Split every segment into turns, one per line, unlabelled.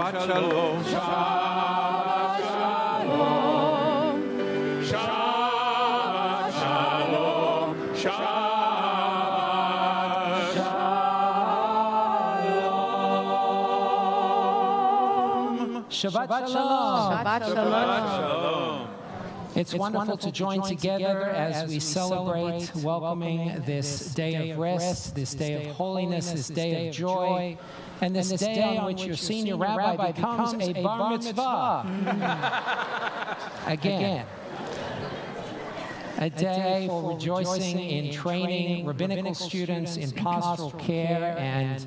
Shabbat Shalom. Shabbat Shalom. Shabbat Shalom. Shabbat Shalom.
Shabbat Shalom.
Shabbat Shalom.
It's wonderful to join together as we celebrate welcoming this day of rest, this day of holiness, this day of joy, and this day on which your senior rabbi becomes a bar mitzvah. Again. A day for rejoicing in training rabbinical students in pastoral care, and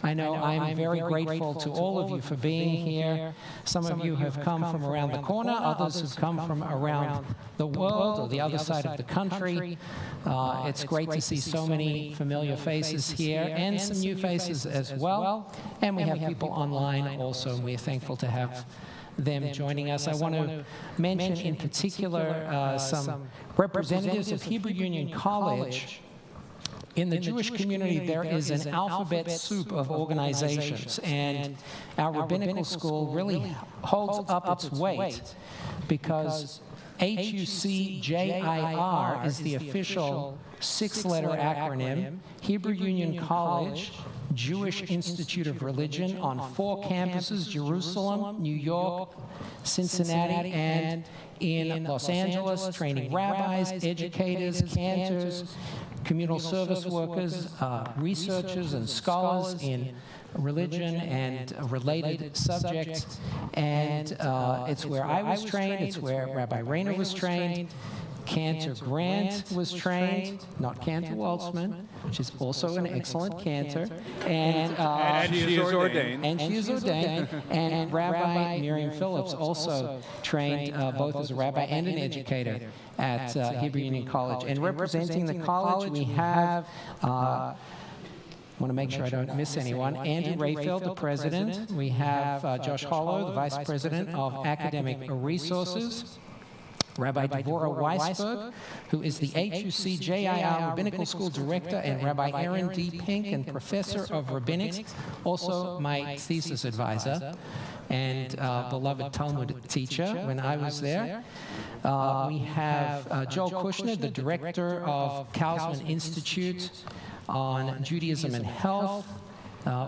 I know I'm very grateful to all of you for being here. Some of you have come from around the corner, others have come from around the world or the other side of the country. It's great to see so many familiar faces here and some new faces as well. And we have people online also, and we're thankful to have them joining us. I want to mention in particular some representatives of Hebrew Union College. In the Jewish community, there is an alphabet soup of organizations, and our rabbinical school really holds up its weight because HUCJIR is the official six-letter acronym, Hebrew Union College, Jewish Institute of Religion, on 4 campuses, Jerusalem, New York, Cincinnati, and in Los Angeles, training rabbis, educators, cantors, communal service workers, researchers, and scholars in religion and related subjects. And it's where I was trained, it's where Rabbi Rayner was trained, Cantor Grant was trained, not Cantor Waltzman, which is also an excellent cantor. And
she is ordained.
And she is ordained. And Rabbi Miriam Phillips also trained both as a rabbi and an educator at Hebrew Union College. And representing the college, we have, I want to make sure I don't miss anyone, Andrew Rayfield, the president. We have Josh Hollow, the vice president of academic resources. Rabbi Devorah Weisberg, who is the HUCJIR Rabbinical School Director, and Rabbi Aaron D. Pink, and Professor of Rabbinics, also my thesis advisor and beloved Talmud teacher when I was there. We have Joel Kushner, the Director of Kaufman Institute on Judaism and Health,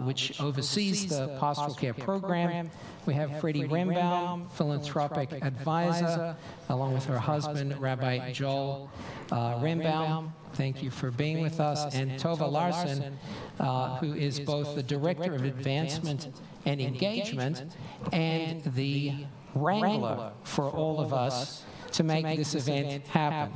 which oversees the pastoral care program. We have Freddie Rembaum, philanthropic advisor, along with her husband, Rabbi Joel Rembaum. Thank you for being with us. And Tova Larson, who is both the Director of Advancement and Engagement and the wrangler for all of us to make this event happen.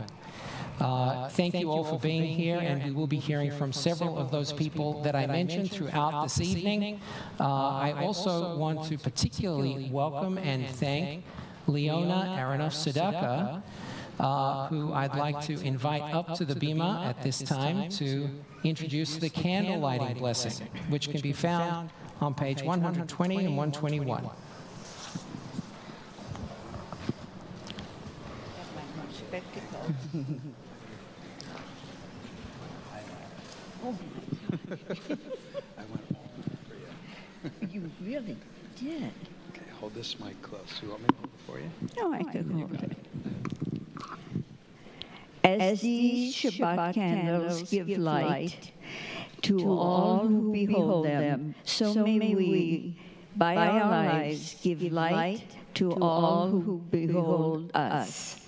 Thank you all for being here, and we will be hearing from several of those people that I mentioned throughout this evening. I also want to particularly welcome and thank Leona Aronoff-Sedaka, who I'd like to invite up to the bima at this time to introduce the candle lighting blessing, which can be found on page 120 and 121.
I went for you.
You really did.
Okay, hold this mic close. You want me to hold it for you?
No, I can hold it. As these Shabbat candles give light to all who behold them, so may we, by our lives, give light to all who behold us.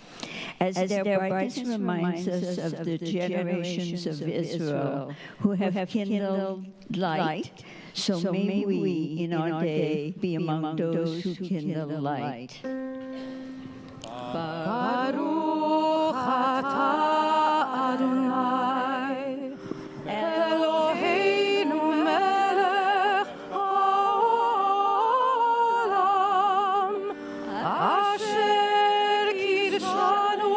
As their brightness reminds us of the generations of Israel who have kindled light, so may we, in our day, be among those who kindle light. Baruch atah Adonai, Eloheinu melech haolam, asher kidshanu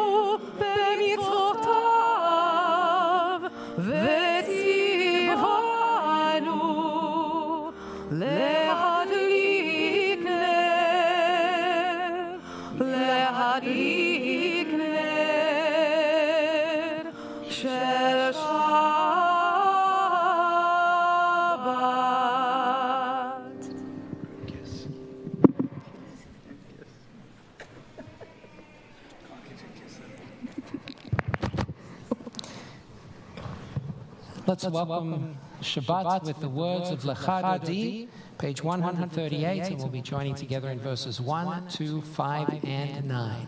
b'mitzvotav, v'tzivanu להדליק נר של שבת.
Let's welcome Shabbat with the words of Lecha Dodi, page 138, and we'll be joining together in verses 1, 2, 5, and 9.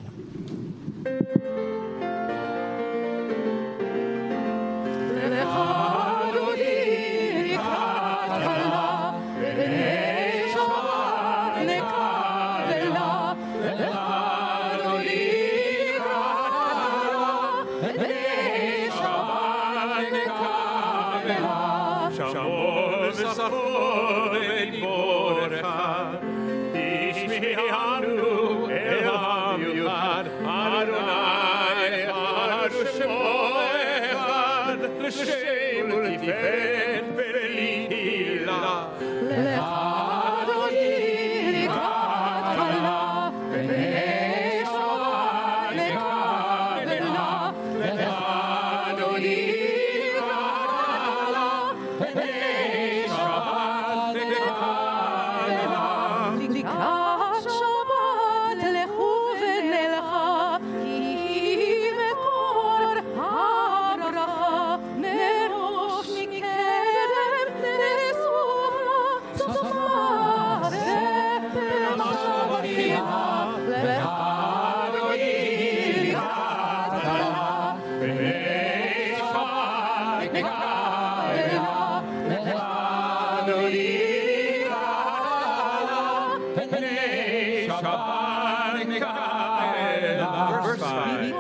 Verse 5.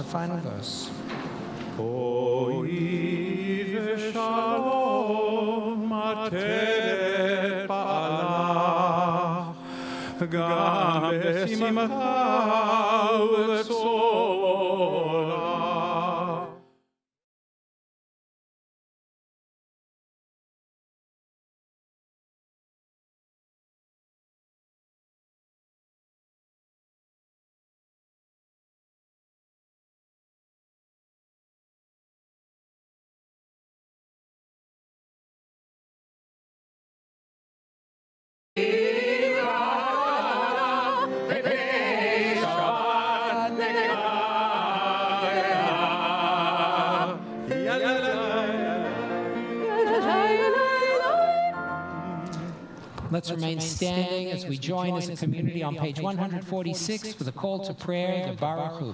Final verse. Let's remain standing as we join as a community on page 146 for the call to prayer, the Baruch Hu.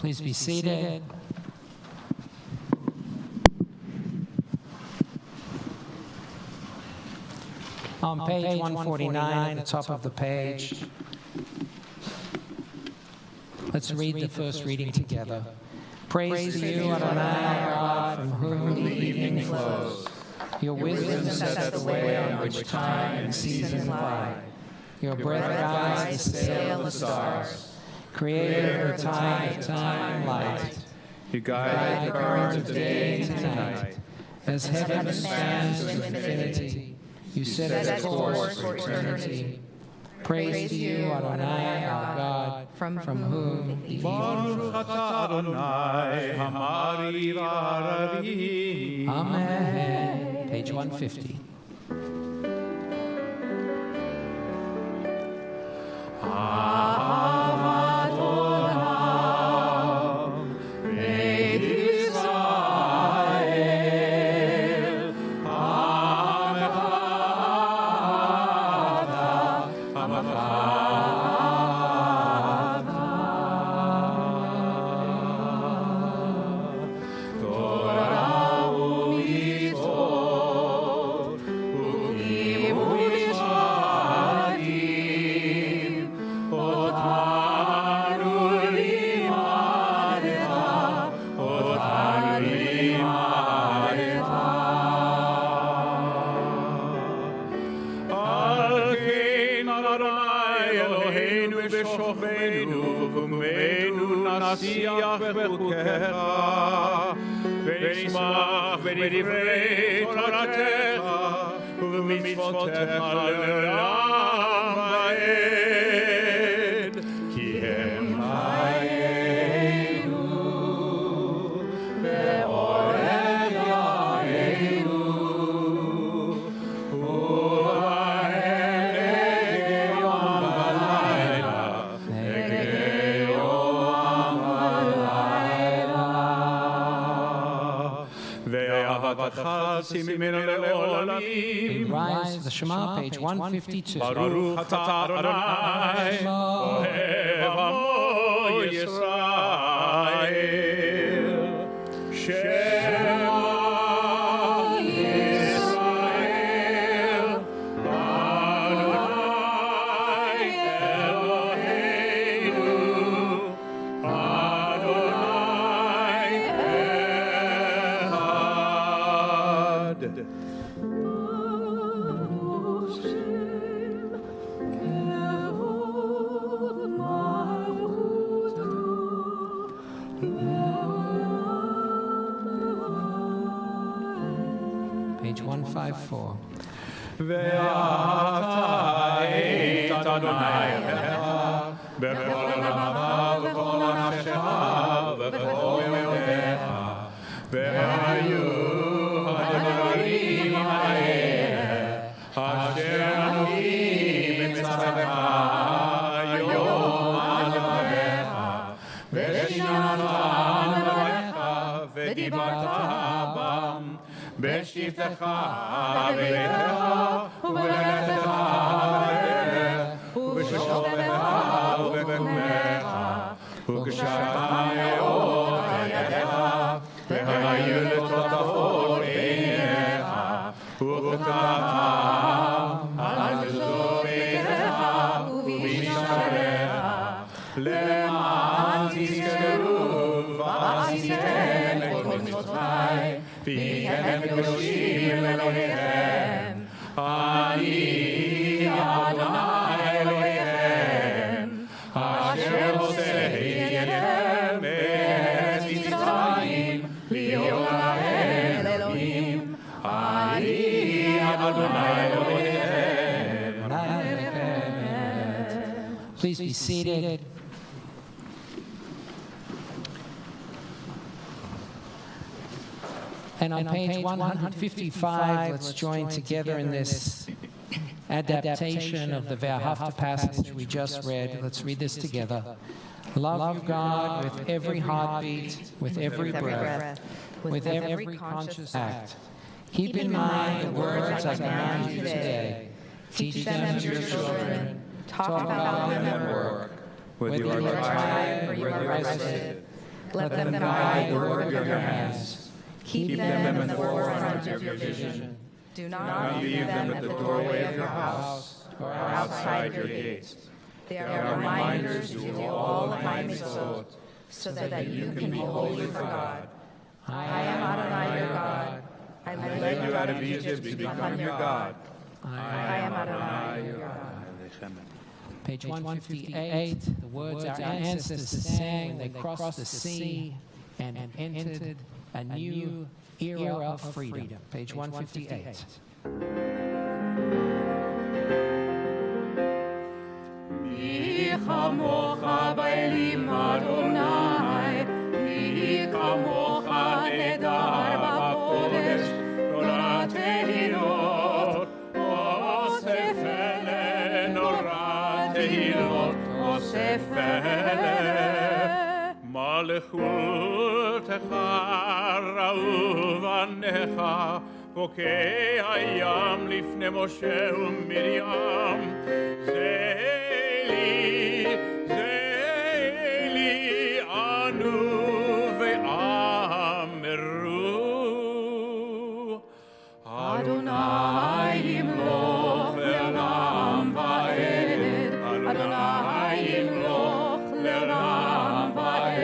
Please be seated. On page 149, at the top of the page, let's read the first reading together. Praise to you, Adonai, our God, from whom the evening flows. Your wisdom sets the way on which time and season lie. Your breath guides the sail of the stars. Creator of time and light.
You guide the currents of day and night.
As heaven spans to infinity, you set a course for eternity. Praise to you, Adonai, our God, from whom the
Baruch atah Adonai, Hamari v'aravi.
Amen. Page 150.
נשיח בחוקיך, ונשמח בדברי תורתך, ובמצוותיך לעולם ועד, כי הם חיינו, ואורך ימינו, ובהם נגד יום ולילה, נגד יום ולילה. ואהבתך סימנו לעולמים.
Rise, the Shema, page 152.
ברוך אתה אדוני, אוהב עמו ישראל. שמע ישראל, אדוני אלוהינו, אדוני אחד.
Page 154.
ואתה היית אדוני אלוהיך, בכל לבבך ובכל נפשך ובכל מאודיך, והיו הדברים האלה, אשר אנוכי מצווך היום על לבביך, ושיננתם לבביך, ודיברת בם, בשבתך בביתך, ובלכתך בדרך, ובשוכבך ובקומך, וקשרת מאוד ידיך, והיו לטוטפות עיניך, וכתבתם על מזוזות ביתך ובמשמריך, למען תזכרו ועשיתם את כל מצוותיי, והייתם קדושים לאלוהיכם. אני אדוני אלוהיכם, אשר הוצאתי אתכם מארץ מצרים, להיות להם אלוהים. אני אדוני אלוהיכם.
Please be seated. And on page 155, let's join together in this adaptation of the Ve'ahavta passage we just read. Let's read this together. Love God with every heartbeat, with every breath, with every conscious act. Keep in mind the words I command you today. Teach them to your children. Talk about them at work. Whether you are tired or you are rested, let them guide the work of your hands. Keep them in the forefront of your vision.
Do
Not leave them at the doorway of your house or outside your gates.
They are reminders to do all my mitzvot, so that you can be holy for God. I am Adonai your God. I
I led you out of Egypt to become your God.
I am Adonai your God.
Page 158, the words our ancestors sang when they crossed the sea and entered a new era of freedom. Page 158.
מי כמוך באלים אדוני, מי כמוך נהדר בקודש, נורא תהילות, אוסף אלה, נורא תהילות, אוסף אלה. מלכותך ראו בניך, בוקע הים לפני משה ומרים, זה לי אנו ואמרו, אדוני ימלוך לעולם ועד, אדוני ימלוך לעולם ועד,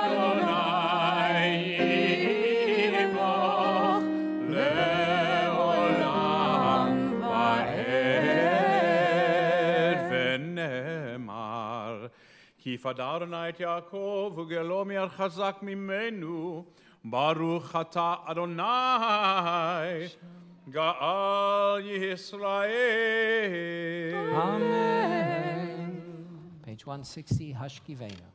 אדוני ימלוך לעולם ועד. ונאמר, כי פדרנה את יעקב וגלו מיד חזק ממנו, ברוך אתה אדוני גאל ישראל.
Amen. Page 160, Hashkivenu.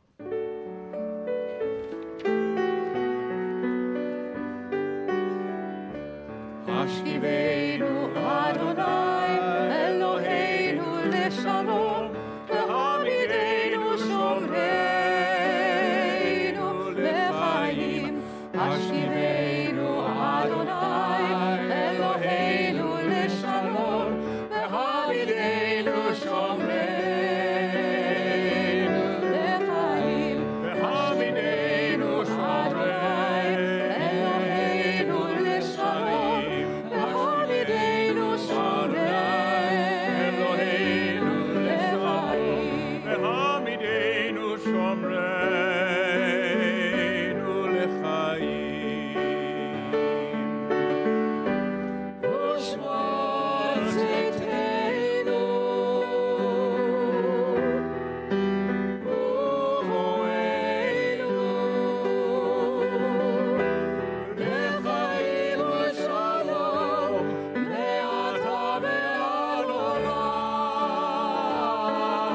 השכיבנו אדוני אלוהינו לשלום, והעמידנו שומרנו לחיים. השכיבנו אדוני אלוהינו לשלום, והעמידנו שומרנו לחיים. והעמידנו שומרנו אלוהינו לשלום, והעמידנו שומרנו אלוהינו לחיים. והעמידנו שומרנו לחיים. ושמור צאתנו ובואנו לחיים ושלום מעתה ועד עולם.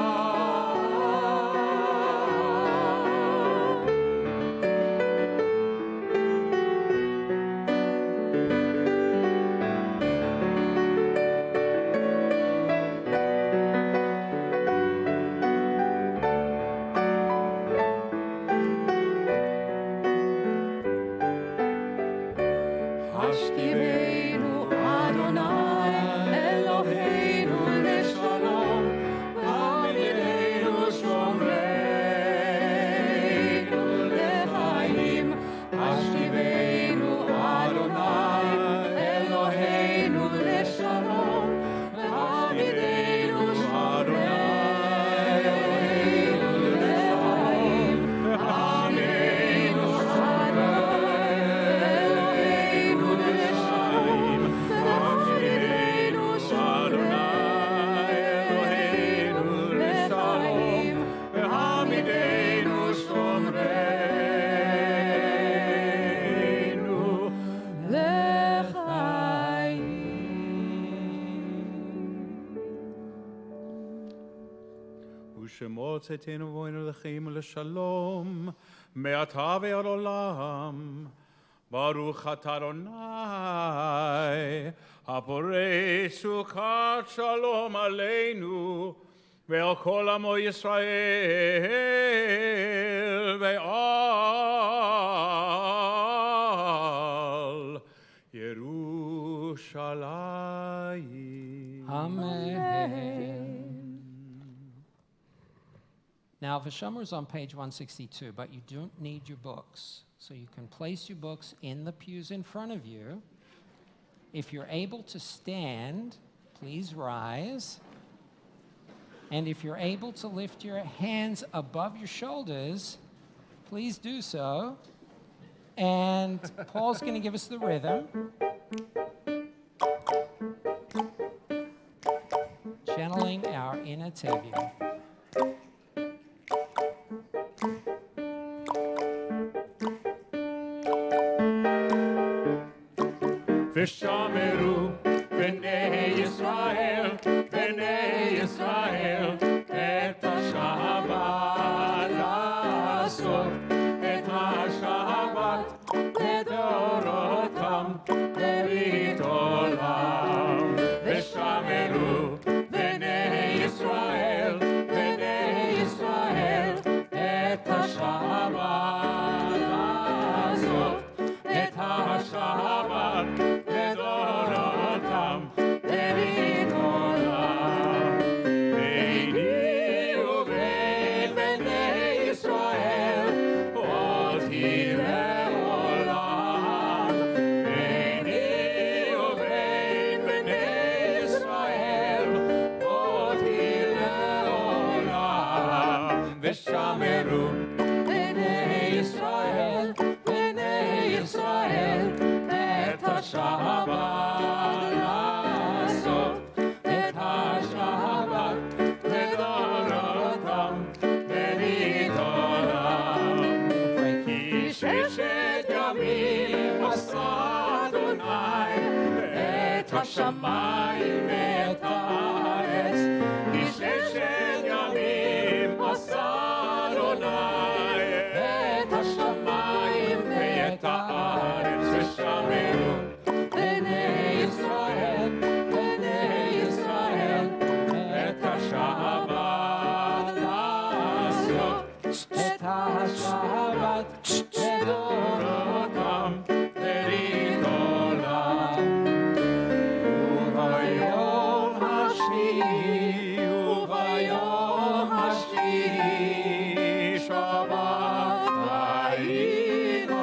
השכיבנו אדוני אלוהינו לשלום, והעמידנו שומרנו לחיים. השכיבנו אדוני אלוהינו לשלום, והעמידנו שומרנו לחיים. והעמידנו אלוהינו לשלום, והעמידנו אדוני אלוהינו לשלום, והעמידנו שומרנו לחיים. ושמור צאתנו ובואנו לחיים ולשלום, מעתה ועד עולם. ברוך אתה אדוני, הפורש סוכת שלום עלינו ועל כל עמו ישראל ועל ירושלים.
Amen. Now, Vashomer is on page 162, but you don't need your books. So you can place your books in the pews in front of you. If you're able to stand, please rise. And if you're able to lift your hands above your shoulders, please do so. And Paul's going to give us the rhythm. our inner Tevye.
ושמרו בני ישראל, את השבת לעשות, את השבת לדורותם, ברית עולם. ושמרו בני ישראל, את השבת לעשות, את השבת לדורותם, ברית עולם. ביני ובין בני ישראל עוד היא לעולם. ביני ובין בני ישראל עוד היא לעולם. ושמרו בני ישראל, את השבת לעשות, את השבת לדורותם, ברית עולם. כי ששת ימים עשה אדוני את השמיים ואת הארץ. כי ששת ימים עשה אדוני את השמיים ואת הארץ. ושמרו בני ישראל, את השבת לעשות, את השבת לדורותם, ברית עולם. וביום השביעי שבת ויהי נפש.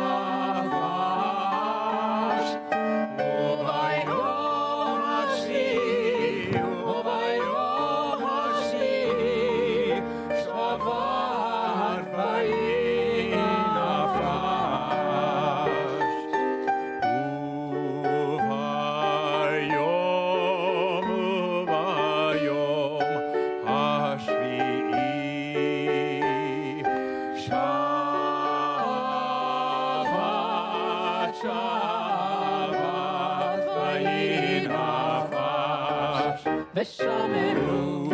וביום השביעי שבת ויהי נפש. וביום השביעי שבת ויהי נפש. ושמרו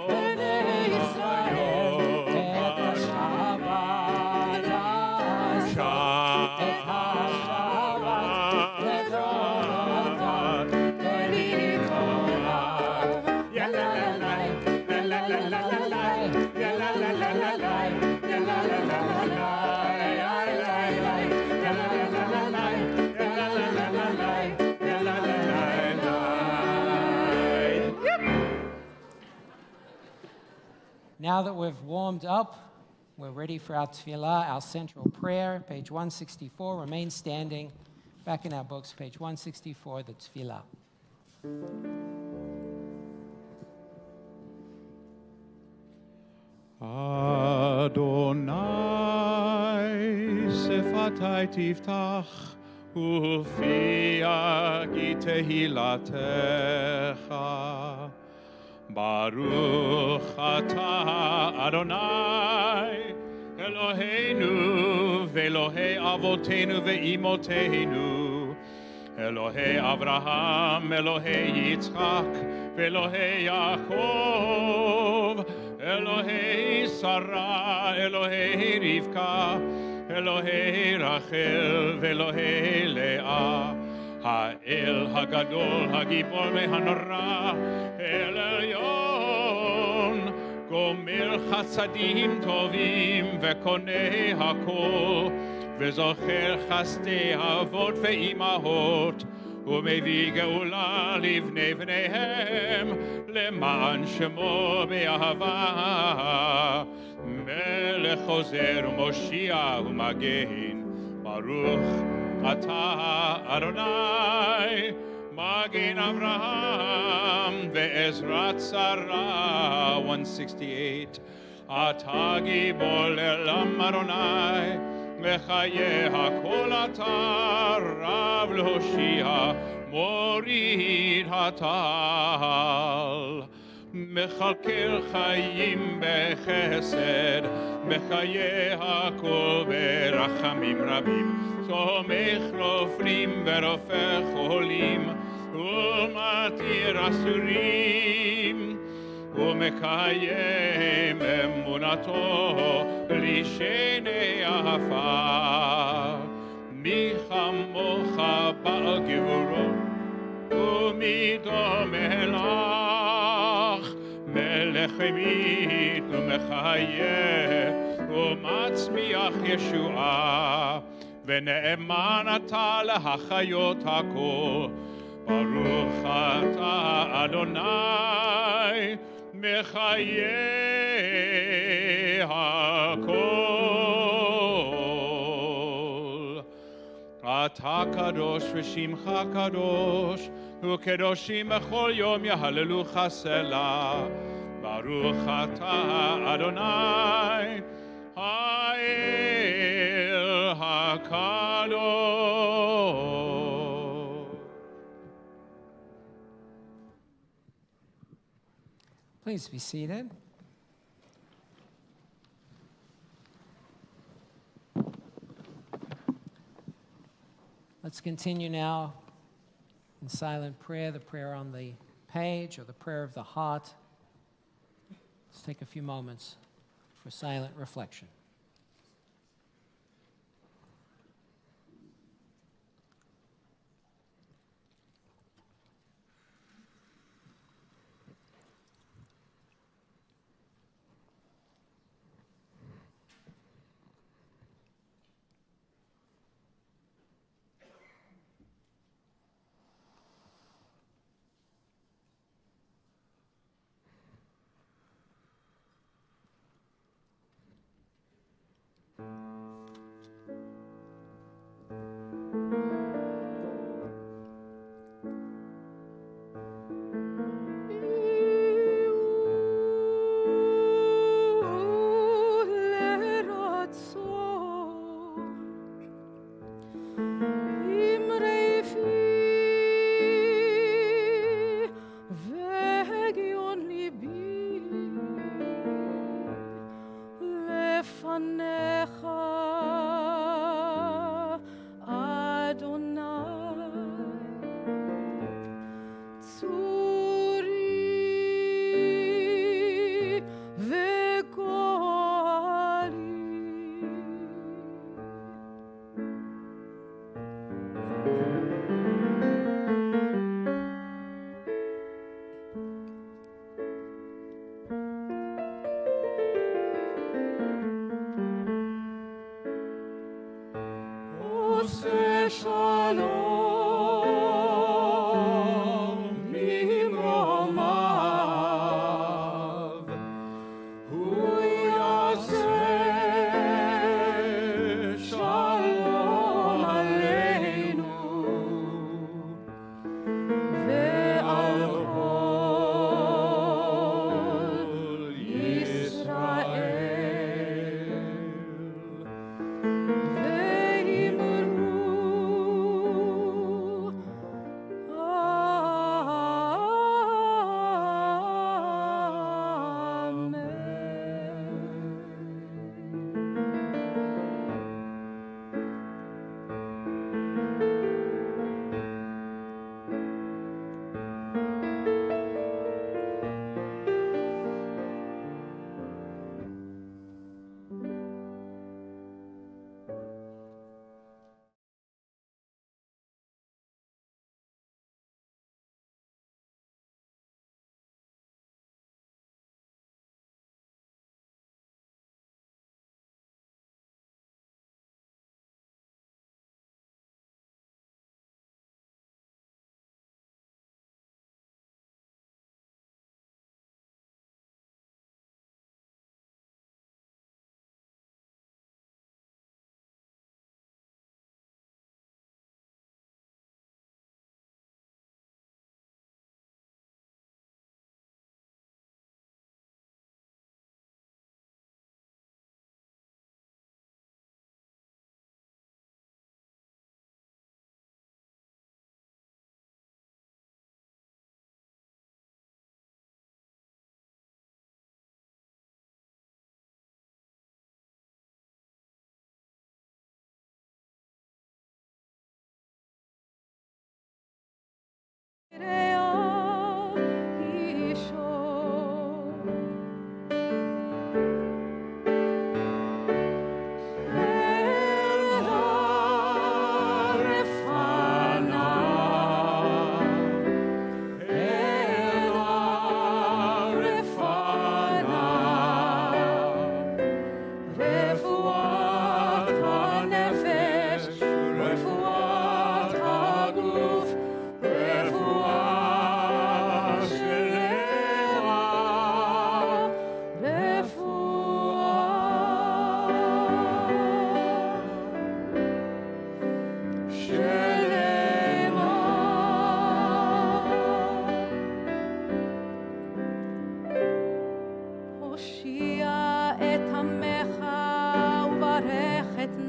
בני ישראל, את השבת לעשות, את השבת לדורותם, ברית עולם. יללללי, יללללי, יללללי,
Now that we've warmed up, we're ready for our tefillah, our central prayer, page 164. Remain standing. Back in our books, page 164, the tefillah.
Adonai sefatai tiftach ufia tehilatecha. Baruch atah Adonai Eloheinu ve'Elohei avotenu ve'imoteinu, Elohei Avraham, Elohei Yitzchak, ve'Elohei Yaakov, Elohei Sarah, Elohei Rivka, Elohei Rachel, ve'Elohei Leah, Ha'el Hagadol, Hagibor ve'Hanora, El Elyon, Gomer Chasadim Tovim, ve'Konei Hakol, ve'Zocher Chasdei Avot ve'Imahot, ומביא גאולה לבני בניהם, למען שמו באהבה. מלך חוזר ומושיע ומגן, ברוך אתה אדוני, מגן אברהם ועזרת שרה. 168. אתה גיבור לעולם אדוני, וחיי הכל אתה רב להושיע, מוריד הטל, מכלכל חיים בחסד, מחיי הכל ברחמים רבים, סומך נופלים ורופא חולים, ומתיר אסורים, ומקיים אמונתו לשני עפר. מי כמוך בעל גבורות ומי דומה לך, מלך אמת ומחיה ומצמיח ישועה, ונאמן אתה להחיות הכל. ברוך אתה אדוני מחיי הכל. אתה קדוש ושמך קדוש, וקדושים בכל יום יהללוך סלה. ברוך אתה אדוני האל הקדוש.
Please be seated. Let's continue now in silent prayer, the prayer on the page or the prayer of the heart. Let's take a few moments for silent reflection.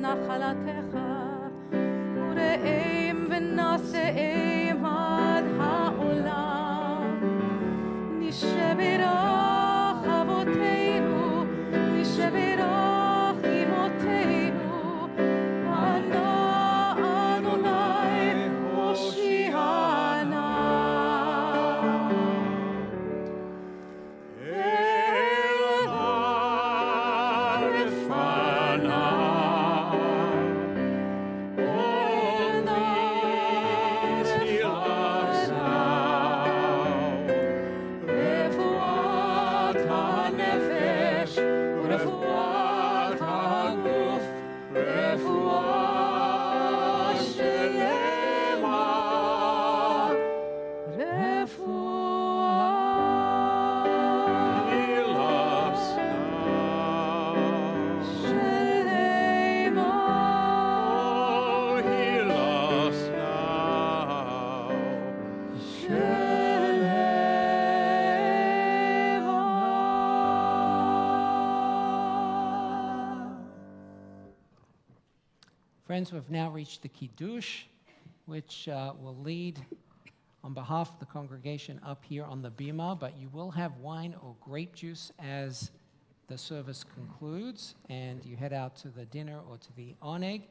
נחלתך, ורעים ונשאים עד העולם. נשברך אבותינו, נשברך אמותינו, אנא אדוני הושיענה.
Friends, we've now reached the Kiddush, which will lead on behalf of the congregation up here on the bima, but you will have wine or grape juice as the service concludes, and you head out to the dinner or to the oneg.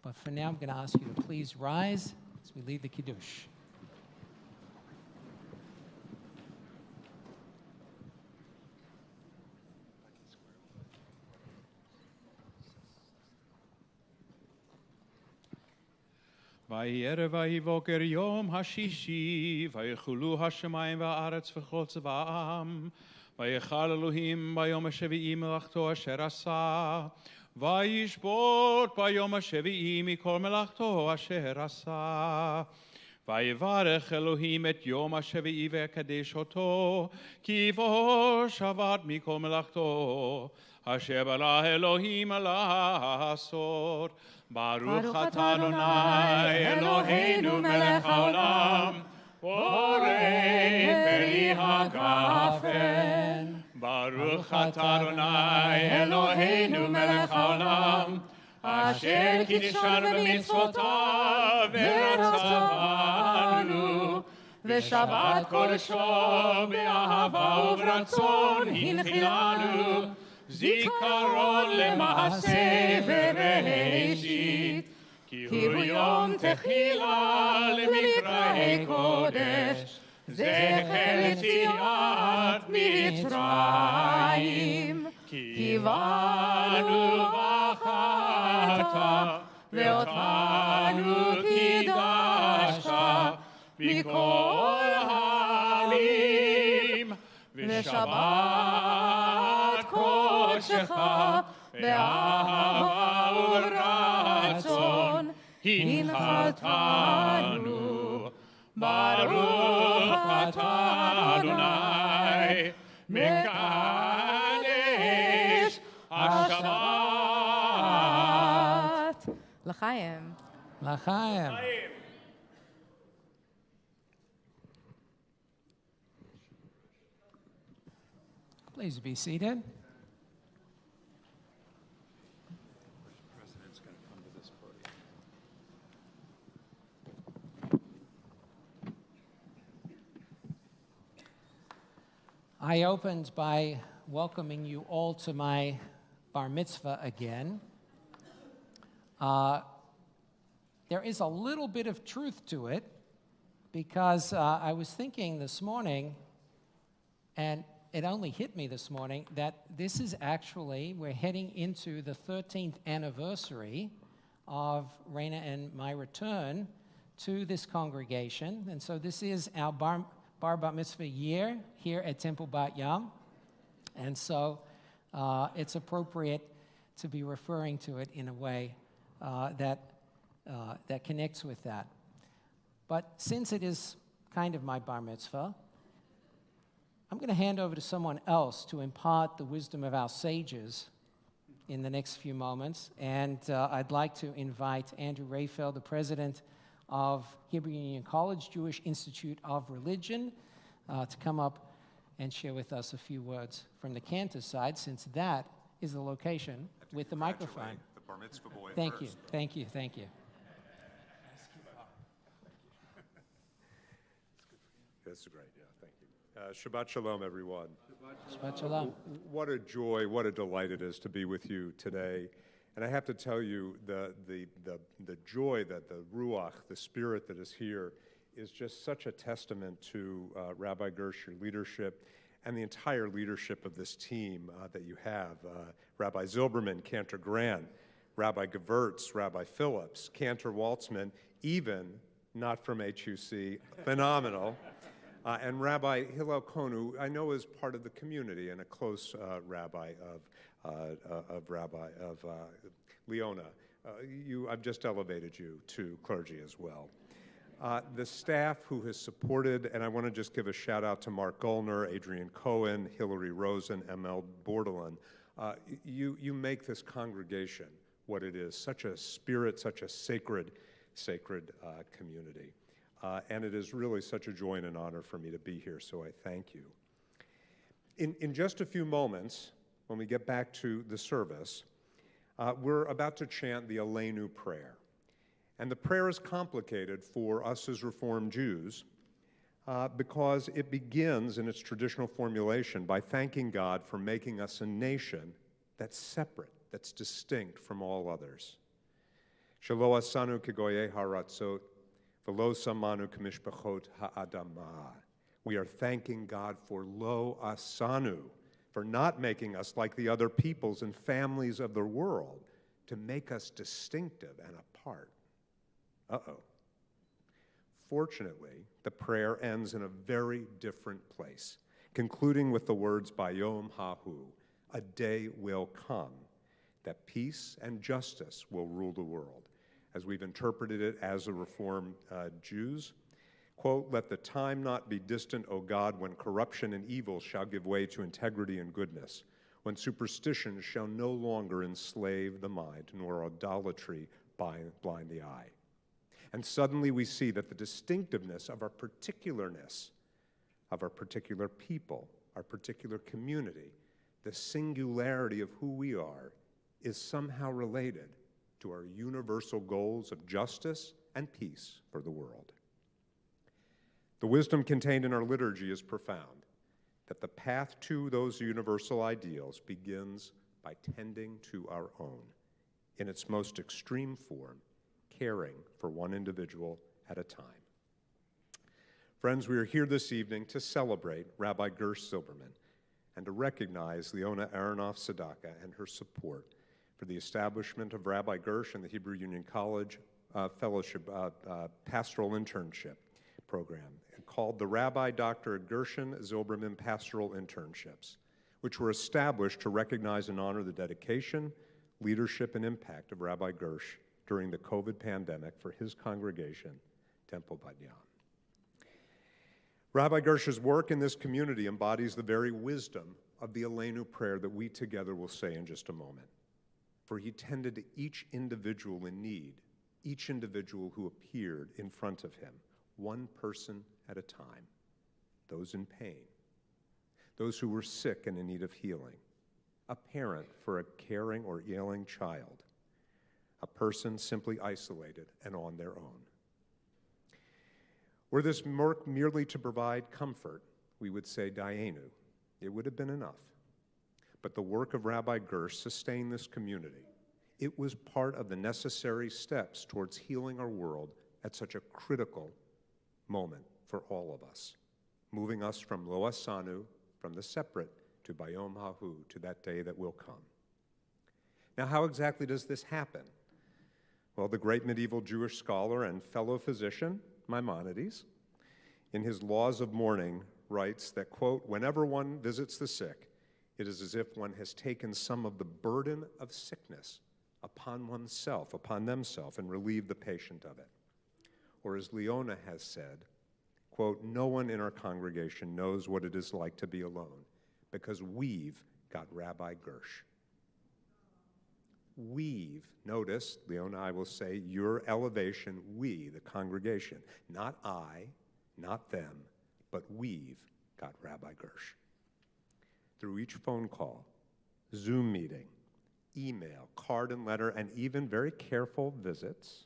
But for now, I'm going to ask you to please rise as we lead the Kiddush.
ויהי ערב ויהי בוקר יום השישי, ויחולו השמיים והארץ וכל צבאם, ויכל אלוהים ביום השביעי מלאכתו אשר עשה, וישבות ביום השביעי מכל מלאכתו אשר עשה. ויברך אלוהים את יום השביעי ויקדש אותו, כי בו שבת מכל מלאכתו, אשר ברא אלוהים לעשות. ברוך אתה אדוני אלוהינו מלך העולם, בורא פרי הגפן. ברוך אתה אדוני אלוהינו מלך העולם, אשר קידשנו במצוותיו ורצה ושבת קודשו באהבה וברצון הנחילנו, זיכרון למעשה וראשית, כי הוא יום תחילה למקראי קודש, זכר יציאת מצרים. כי באנו בחרת ואותנו קידשת מכל העמים, ושבת קודשך באהבה וברצון הנחלתנו. ברוך אתה אדוני מקדש השבת. לחיים.
לחיים. Please be seated.
President's going to come to this podium.
I opened by welcoming you all to my bar mitzvah again. There is a little bit of truth to it, because I was thinking this morning, and it only hit me this morning, that this is actually, we're heading into the 13th anniversary of Raina and my return to this congregation. And so this is our bar bat mitzvah year here at Temple Bat Yahm. And so it's appropriate to be referring to it in a way that connects with that. But since it is kind of my bar mitzvah, I'm going to hand over to someone else to impart the wisdom of our sages in the next few moments. And I'd like to invite Andrew Rayfeld, the president of Hebrew Union College Jewish Institute of Religion, to come up and share with us a few words from the Cantor side, since that is the location with the microphone.
The
bar mitzvah boy
Thank you,
first.
thank you, thank you.
That's great, yeah, thank you. Shabbat Shalom, everyone.
Shabbat Shalom.
What a joy, what a delight it is to be with you today. And I have to tell you, the joy that the Ruach, the spirit that is here, is just such a testament to Rabbi Gersh, your leadership, and the entire leadership of this team that you have. Rabbi Zilberman, Cantor Grant, Rabbi Gewirtz, Rabbi Phillips, Cantor Waltzman, even not from HUC, phenomenal. And Rabbi Hillel Cohn, who I know is part of the community and a close rabbi of Leona. I've just elevated you to clergy as well. The staff who has supported, and I want to just give a shout out to Mark Gollner, Adrian Cohen, Hillary Rosen, ML Bordelon. You make this congregation what it is, such a spirit, such a sacred community. And it is really such a joy and an honor for me to be here, so I thank you. In just a few moments, when we get back to the service, we're about to chant the Aleinu prayer. And the prayer is complicated for us as Reformed Jews because it begins in its traditional formulation by thanking God for making us a nation that's separate, that's distinct from all others. Shelo asanu kegoyei haratzot, v'lo samanu k'mishpachot ha'adamah. We are thanking God for lo asanu, for not making us like the other peoples and families of the world, to make us distinctive and apart. Uh-oh. Fortunately, the prayer ends in a very different place, concluding with the words Bayom Hahu, a day will come that peace and justice will rule the world. As we've interpreted it as a Reformed Jews, quote, let the time not be distant, O God, when corruption and evil shall give way to integrity and goodness, when superstition shall no longer enslave the mind, nor idolatry blind the eye. And suddenly we see that the distinctiveness of our particularness, of our particular people, our particular community, the singularity of who we are, is somehow related to our universal goals of justice and peace for the world. The wisdom contained in our liturgy is profound, that the path to those universal ideals begins by tending to our own, in its most extreme form, caring for one individual at a time. Friends, we are here this evening to celebrate Rabbi Gersh Zilberman and to recognize Leona Aronoff Sadaka and her support for the establishment of Rabbi Gersh and the Hebrew Union College Fellowship Pastoral Internship Program called the Rabbi Dr. Gershon Zilberman Pastoral Internships, which were established to recognize and honor the dedication, leadership, and impact of Rabbi Gersh during the COVID pandemic for his congregation, Temple Bat Yahm. Rabbi Gersh's work in this community embodies the very wisdom of the Aleinu prayer that we together will say in just a moment. For he tended to each individual in need, each individual who appeared in front of him, one person at a time, those in pain, those who were sick and in need of healing, a parent for a caring or ailing child, a person simply isolated and on their own. Were this work merely to provide comfort, we would say Dayenu. It would have been enough. But the work of Rabbi Gersh sustained this community. It was part of the necessary steps towards healing our world at such a critical moment for all of us, moving us from Lo Asanu, from the separate, to Bayom Hahu, to that day that will come. Now, how exactly does this happen? Well, the great medieval Jewish scholar and fellow physician, Maimonides, in his Laws of Mourning, writes that, quote, whenever one visits the sick, it is as if one has taken some of the burden of sickness upon oneself, upon themselves, and relieved the patient of it. Or as Leona has said, quote, no one in our congregation knows what it is like to be alone because we've got Rabbi Gersh. We've, notice, Leona, I will say, your elevation, we, the congregation, not I, not them, but we've got Rabbi Gersh. Through each phone call, Zoom meeting, email, card and letter, and even very careful visits,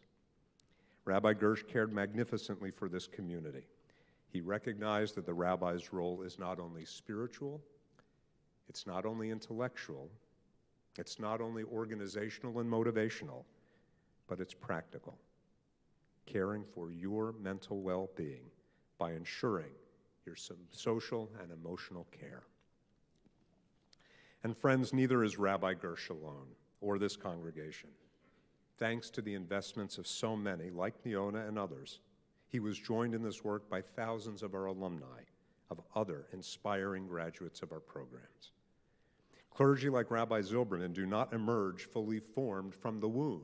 Rabbi Gersh cared magnificently for this community. He recognized that the rabbi's role is not only spiritual, it's not only intellectual, it's not only organizational and motivational, but it's practical, caring for your mental well-being by ensuring your social and emotional care. And friends, neither is Rabbi Gersh alone or this congregation. Thanks to the investments of so many, like Leona and others, he was joined in this work by thousands of our alumni, of other inspiring graduates of our programs. Clergy like Rabbi Zilberman do not emerge fully formed from the womb,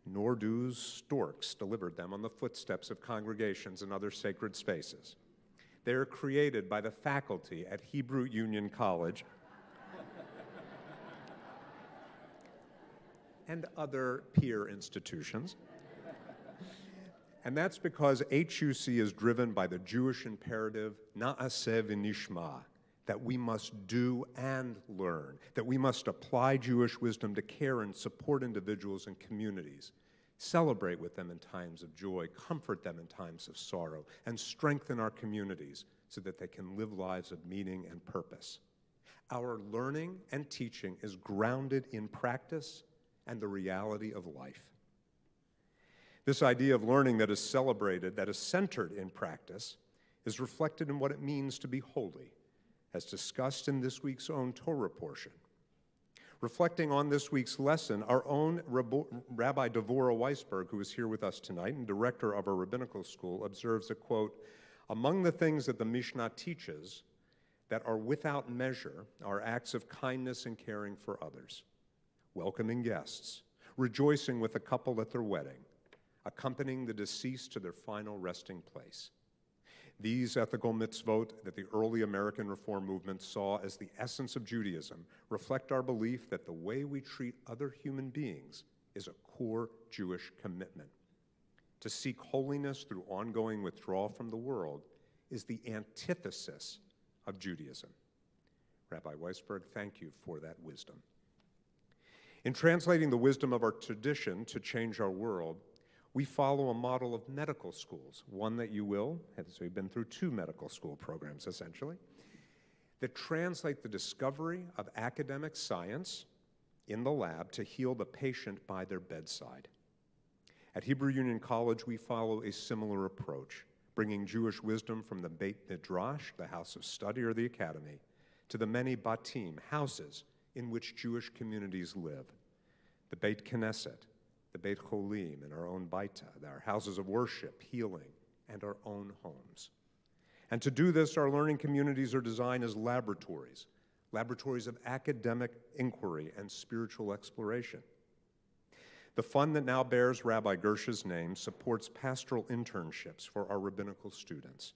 nor do storks deliver them on the footsteps of congregations and other sacred spaces. They are created by the faculty at Hebrew Union College and other peer institutions. And that's because HUC is driven by the Jewish imperative, na'aseh v'nishma, that we must do and learn, that we must apply Jewish wisdom to care and support individuals and communities, celebrate with them in times of joy, comfort them in times of sorrow, and strengthen our communities so that they can live lives of meaning and purpose. Our learning and teaching is grounded in practice and the reality of life. This idea of learning that is celebrated, that is centered in practice, is reflected in what it means to be holy, as discussed in this week's own Torah portion. Reflecting on this week's lesson, our own Rabbi Devorah Weisberg, who is here with us tonight and director of our rabbinical school, observes a quote, "Among the things that the Mishnah teaches that are without measure are acts of kindness and caring for others, welcoming guests, rejoicing with a couple at their wedding, accompanying the deceased to their final resting place. These ethical mitzvot that the early American Reform movement saw as the essence of Judaism reflect our belief that the way we treat other human beings is a core Jewish commitment. To seek holiness through ongoing withdrawal from the world is the antithesis of Judaism." Rabbi Weisberg, thank you for that wisdom. In translating the wisdom of our tradition to change our world, we follow a model of medical schools, one that you will, as we've been through 2 medical school programs essentially, that translate the discovery of academic science in the lab to heal the patient by their bedside. At Hebrew Union College, we follow a similar approach, bringing Jewish wisdom from the Beit Midrash, the house of study or the academy, to the many batim, houses in which Jewish communities live, the Beit Knesset, the Beit Cholim, and our own Baita, our houses of worship, healing, and our own homes. And to do this, our learning communities are designed as laboratories of academic inquiry and spiritual exploration. The fund that now bears Rabbi Gersh's name supports pastoral internships for our rabbinical students.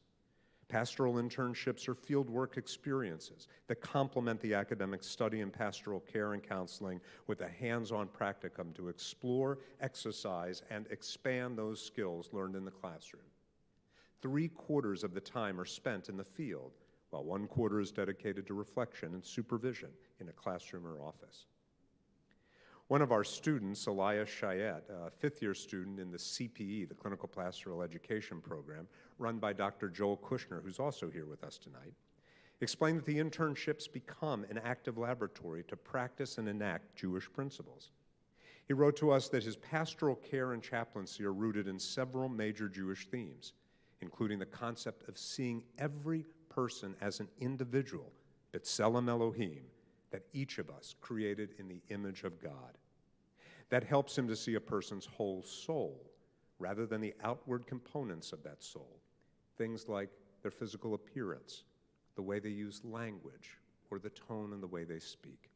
Pastoral internships are fieldwork experiences that complement the academic study in pastoral care and counseling with a hands-on practicum to explore, exercise, and expand those skills learned in the classroom. 3/4 of the time are spent in the field, while 1/4 is dedicated to reflection and supervision in a classroom or office. One of our students, Elias Chayet, a 5th-year student in the CPE, the Clinical Pastoral Education Program, run by Dr. Joel Kushner, who's also here with us tonight, explained that the internships become an active laboratory to practice and enact Jewish principles. He wrote to us that his pastoral care and chaplaincy are rooted in several major Jewish themes, including the concept of seeing every person as an individual, B'Tselem Elohim, that each of us created in the image of God. That helps him to see a person's whole soul rather than the outward components of that soul, things like their physical appearance, the way they use language, or the tone and the way they speak.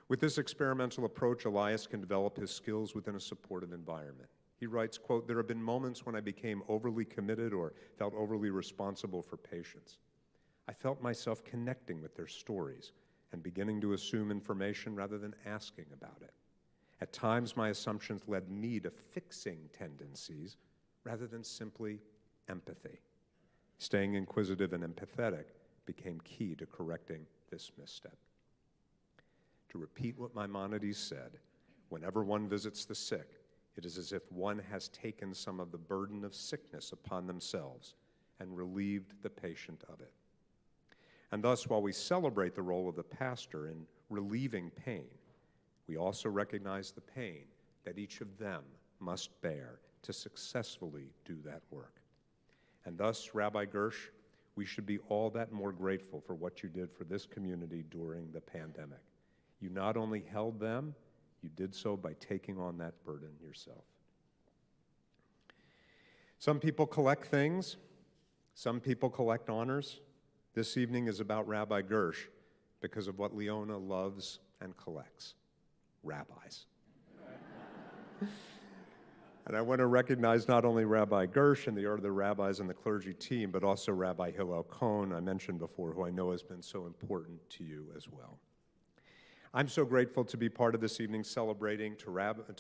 With this experimental approach, Elias can develop his skills within a supportive environment. He writes, quote, "There have been moments when I became overly committed or felt overly responsible for patients. I felt myself connecting with their stories and beginning to assume information rather than asking about it. At times, my assumptions led me to fixing tendencies rather than simply empathy. Staying inquisitive and empathetic became key to correcting this misstep." To repeat what Maimonides said, whenever one visits the sick, it is as if one has taken some of the burden of sickness upon themselves and relieved the patient of it. And thus, while we celebrate the role of the pastor in relieving pain, we also recognize the pain that each of them must bear to successfully do that work. And thus, Rabbi Gersh, we should be all that more grateful for what you did for this community during the pandemic. You not only held them, you did so by taking on that burden yourself. Some people collect things. Some people collect honors. This evening is about Rabbi Gersh because of what Leona loves and collects: rabbis. And I want to recognize not only Rabbi Gersh and the other rabbis and the clergy team, but also Rabbi Hillel Cohn, I mentioned before, who I know has been so important to you as well. I'm so grateful to be part of this evening's celebrating to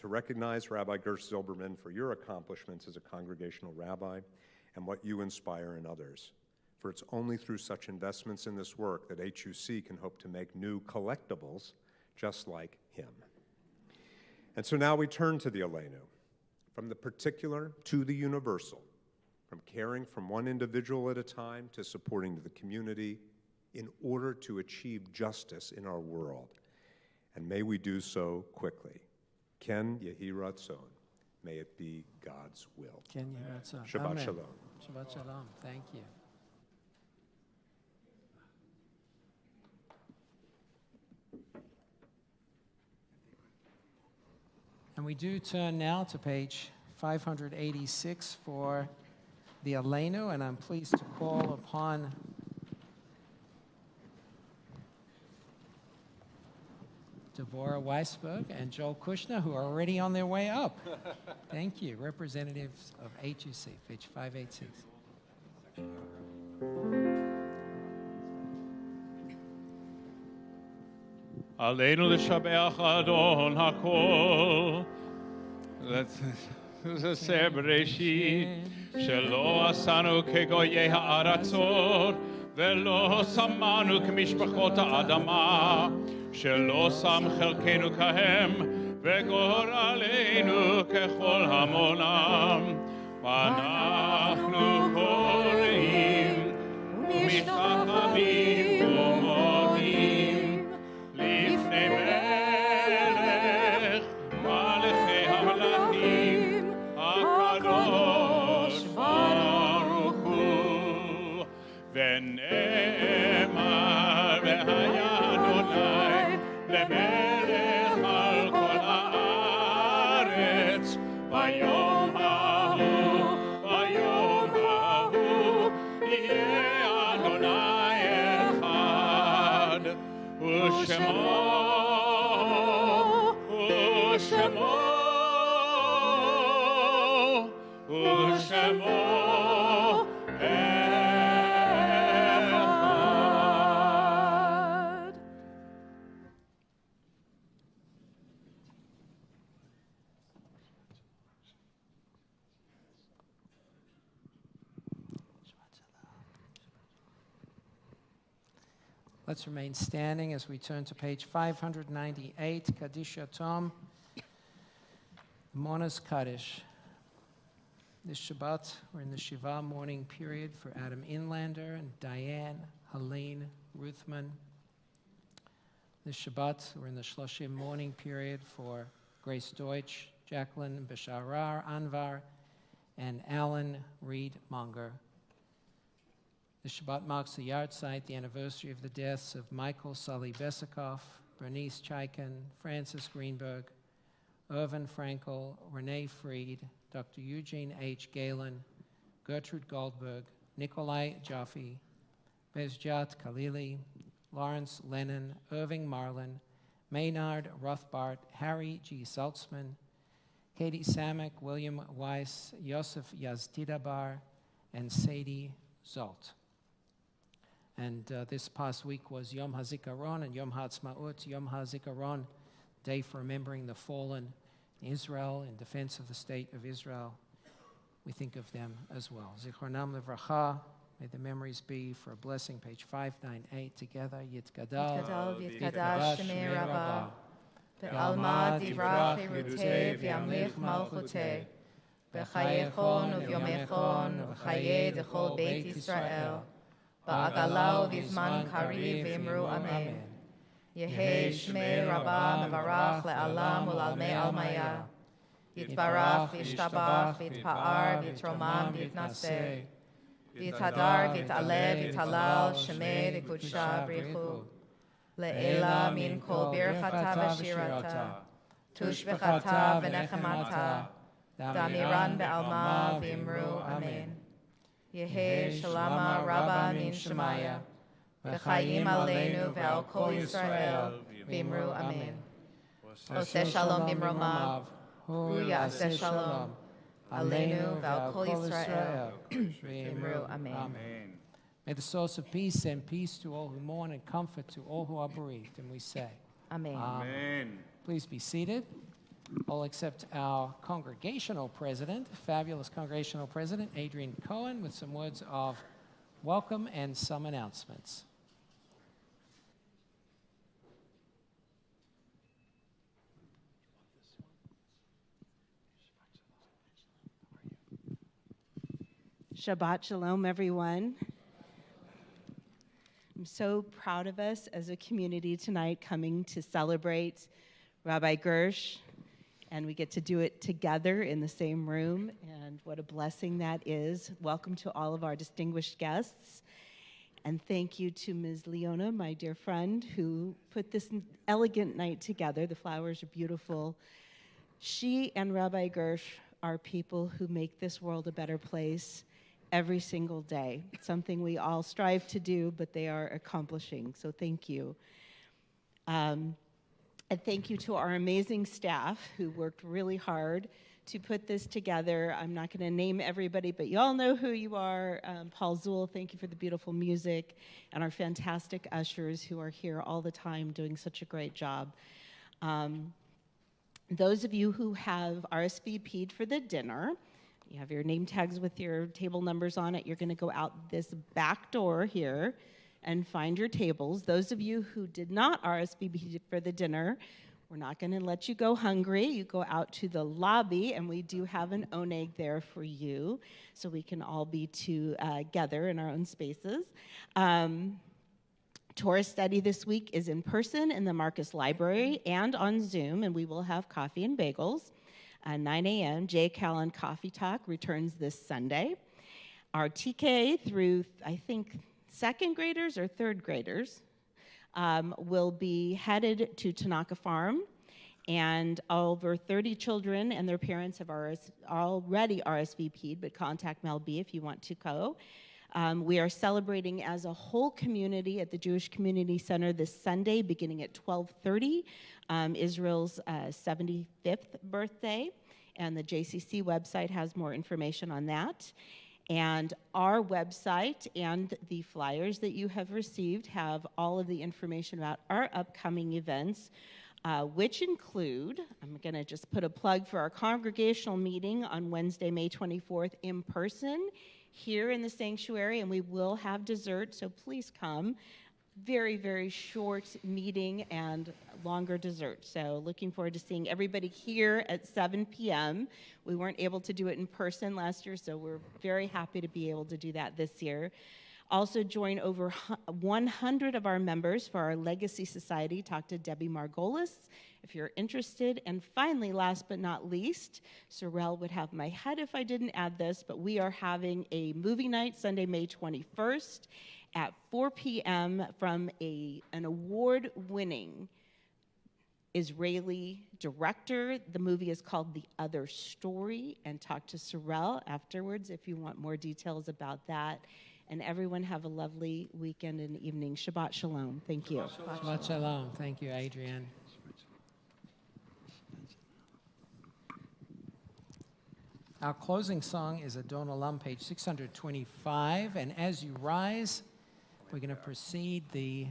recognize Rabbi Gersh Zilberman for your accomplishments as a congregational rabbi and what you inspire in others. For it's only through such investments in this work that HUC can hope to make new collectibles just like him. And so now we turn to the Aleinu, from the particular to the universal, from caring from one individual at a time to supporting the community in order to achieve justice in our world. And may we do so quickly. Ken Yehi Ratzon. May it be God's will.
Ken Yehi Ratzon.
Shabbat
Amen.
Shalom.
Shabbat Shalom. Thank you. And we do turn now to page 586 for the Aleinu, and I'm pleased to call upon Devorah Weisberg and Joel Kushner, who are already on their way up. Thank you. Representatives of HUC, page 586.
עלינו לשבח אדון הכל. זה בראשית, שלא עשנו כגויי הארצות, ולא שמנו כמשפחות האדמה, שלא שם חלקנו כהם, וגורלנו ככל המונם. ואנחנו קוראים ומשתחווים ומודים לפני מלך מלכי המלכים הקדוש ברוך הוא. ונאמר והיה אדוני למלך על כל הארץ ביום ההוא יהיה אדוני אחד ושמו אחד.
Let's remain standing as we turn to page 598, Kaddish Yatom, Monas Kaddish. This Shabbat, we're in the Shiva mourning period for Adam Inlander and Diane, Helene, Ruthman. This Shabbat, we're in the Shloshim mourning period for Grace Deutsch, Jacqueline Besharar Anvar, and Alan Reed Monger. This Shabbat marks the yahrzeit, the anniversary of the deaths of Michael Sully Besikoff, Bernice Chaikin, Francis Greenberg, Irvin Frankel, Renee Fried, Dr. Eugene H. Galen, Gertrude Goldberg, Nikolai Jaffe, Bezjat Khalili, Lawrence Lennon, Irving Marlin, Maynard Rothbart, Harry G. Saltzman, Katie Samek, William Weiss, Yosef Yazdidabar, and Sadie Zolt. And this past week was Yom HaZikaron and Yom HaAtzmaut. Yom HaZikaron, day for remembering the fallen in Israel in defense of the state of Israel. We think of them as well. Zichronam Livracha, May the memories be for a blessing, page 598, together. Yitgadal,
Gadol v'yitgadash shemei Rabbah, be'alma divrach hirutei v'yamlich malchutei, b'chayechon uvyomechon u'chaye dechol Beit Yisrael, ba'agalau v'zman kariv v'imru amen. Yehei shmei Rabbah mevarach le'alam u'lalmei almaya, yitbarach v'yishtabach v'yitpa'ar v'yitromam v'yitnaseh, v'yitadar v'yitalev v'yitalal shemei v'kudsha b'richu, le'ela min kol birchata v'shirata, tushbechata v'nechemata, damiran be'alma v'imru amen. Yehei shalama Rabbah min shemaya, v'chayim aleinu ve'al kol Yisrael v'imru amen. Oseh shalom b'mromav, hu ya'aseh shalom, aleinu ve'al kol Yisrael v'imru amen.
May the source of peace send peace to all who mourn and comfort to all who are bereaved. And we say,
Amen.
Amen.
Please be seated. All except our congregational president, fabulous congregational president, Adrian Cohen, with some words of welcome and some announcements.
Shabbat Shalom, everyone. I'm so proud of us as a community tonight coming to celebrate Rabbi Gersh, and we get to do it together in the same room, and what a blessing that is. Welcome to all of our distinguished guests, and thank you to Ms. Leona, my dear friend, who put this elegant night together. The flowers are beautiful. She and Rabbi Gersh are people who make this world a better place every single day. It's something we all strive to do, but they are accomplishing, so thank you. And thank you to our amazing staff who worked really hard to put this together. I'm not going to name everybody, but you all know who you are. Paul Zuhl, thank you for the beautiful music, and our fantastic ushers who are here all the time doing such a great job. Those of you who have RSVP'd for the dinner, you have your name tags with your table numbers on it. You're going to go out this back door here and find your tables. Those of you who did not RSVP for the dinner, we're not going to let you go hungry. You go out to the lobby, and we do have an oneg there for you, so we can all be together in our own spaces. Torah study this week is in person in the Marcus Library and on Zoom, and we will have coffee and bagels. 9 a.m., J. Callan Coffee Talk returns this Sunday. Our TK through, I think, second graders or third graders will be headed to Tanaka Farm, and over 30 children and their parents have already RSVP'd, but contact Mel B if you want to go. We are celebrating as a whole community at the Jewish Community Center this Sunday, beginning at 12:30, Israel's 75th birthday, and the JCC website has more information on that. And our website and the flyers that you have received have all of the information about our upcoming events, which include, I'm going to just put a plug for our congregational meeting on Wednesday, May 24th, in person here in the sanctuary, and we will have dessert, so please come. Very, very short meeting and longer dessert. So looking forward to seeing everybody here at 7 p.m. We weren't able to do it in person last year, so we're very happy to be able to do that this year. Also join over 100 of our members for our Legacy Society. Talk to Debbie Margolis if you're interested. And finally, last but not least, Sorrel would have my head if I didn't add this, but we are having a movie night Sunday, May 21st at 4 p.m. from an award-winning Israeli director. The movie is called The Other Story, and talk to Sorrel afterwards if you want more details about that. And everyone have a lovely weekend and evening. Shabbat Shalom. Thank you.
Shabbat Shalom. Thank you, Adrienne. Our closing song is Adon Olam, page 625. And as you rise, we're going to proceed the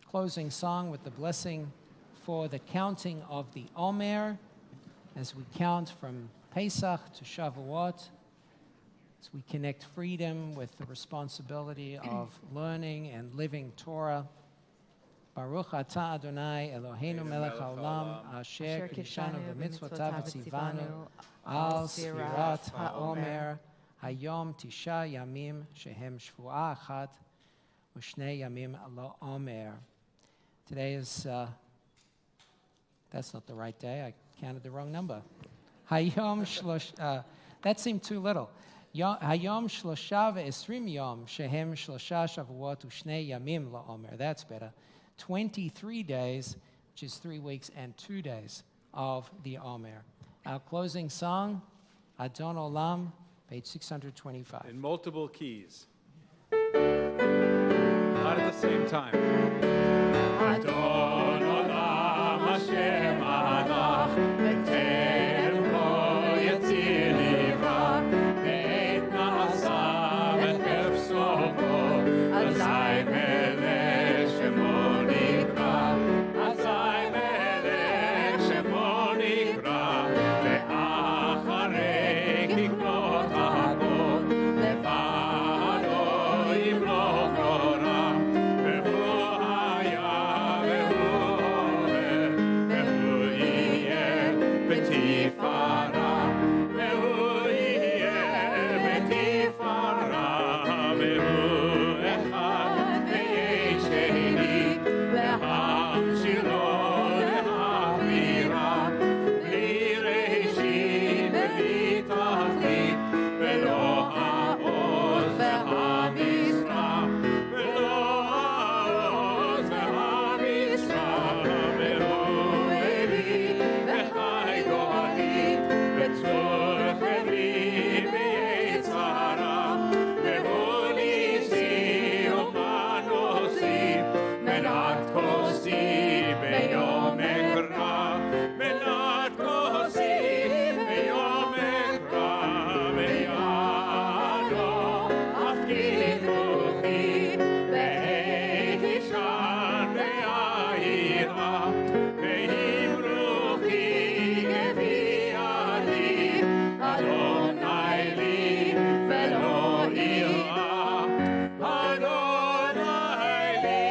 closing song with the blessing for the counting of the Omer as we count from Pesach to Shavuot. as we connect freedom with the responsibility of learning and living Torah. Baruch atah Adonai Eloheinu melech haolam asher kiddushanu b'mitzvotav v'tzivanu al sfirat ha'omer hayom tisha yamim shehem shvuah achat u'shnei yamim lo omer. Today is, that's not the right day. I counted the wrong number. Hayom shlosh, that seemed too little. Hayom shlosha ve'esrim yom shehem shlosha shavuot u'shnei yamim lo omer. That's better. 23 days, which is 3 weeks and 2 days of the Omer. Our closing song, Adon Olam, page 625.
In multiple keys. Not at the same time. Adon Olam Hashem Anach B'Terem Kol Yetzir Nivra Beit Na'asa V'Chefso Bo Azai Melech Shemo Nikra Azai Melech Shemo Nikra Ve'acharei Kiknot HaKol Levado Yimloch Ora Ve'hu Haya Ve'hu Ore Ve'hu Yeh B'Tifara Ve'hu Yeh B'Tifara Ve'hu Echad Ve'yesh Sheni Ve'hamshilo Ve'havira Bli Reshit Ve'li Tachlit Ve'lo Ha'oz Ve'ha'misra Ve'lo Ha'oz Ve'ha'misra Ve'lo Evi Ve'chai Golit Ve'tzur Chevri Ve'yetzara Ve'hu Nisi Umanosi Menat Kosi Be'yom Ekra Menat Kosi Be'yom Ekra Ve'yado Afkid Ruchi Ve'etishan Ve'ayira Ve'im Ruchi Gevi'adi Adonai li Ve'lo ira Adonai li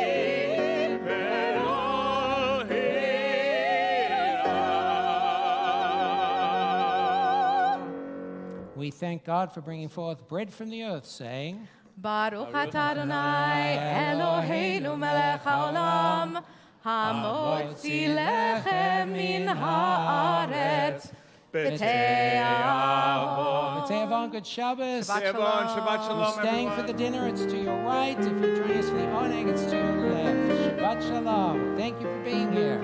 Ve'lo ira.
We thank God for bringing forth bread from the earth, saying,
Baruch atah Adonai Eloheinu melech haolam hamotzi lechem min haaretz b'tei avon.
B'tei avon, good Shabbos.
Shabbat shalom, Shabbat
You're
shalom,
staying for the dinner, it's to your right. If you're joining us for the oneg, it's to your left. Shabbat shalom. Thank you for being here.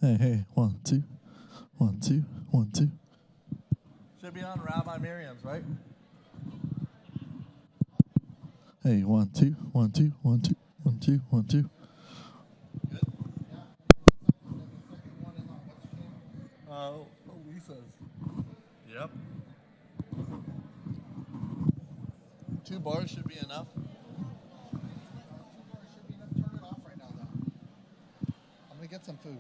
Hey, 1, 2, 1, 2, 1, 2. Should be on Rabbi Miriam's, right? Hey, 1, 2, 1, 2, 1, 2, 1, 2, 1, 2. Good? Lisa's. Yep. 2 bars should be enough. 2 bars should be enough. Turn it off right now, though. I'm going to get some food.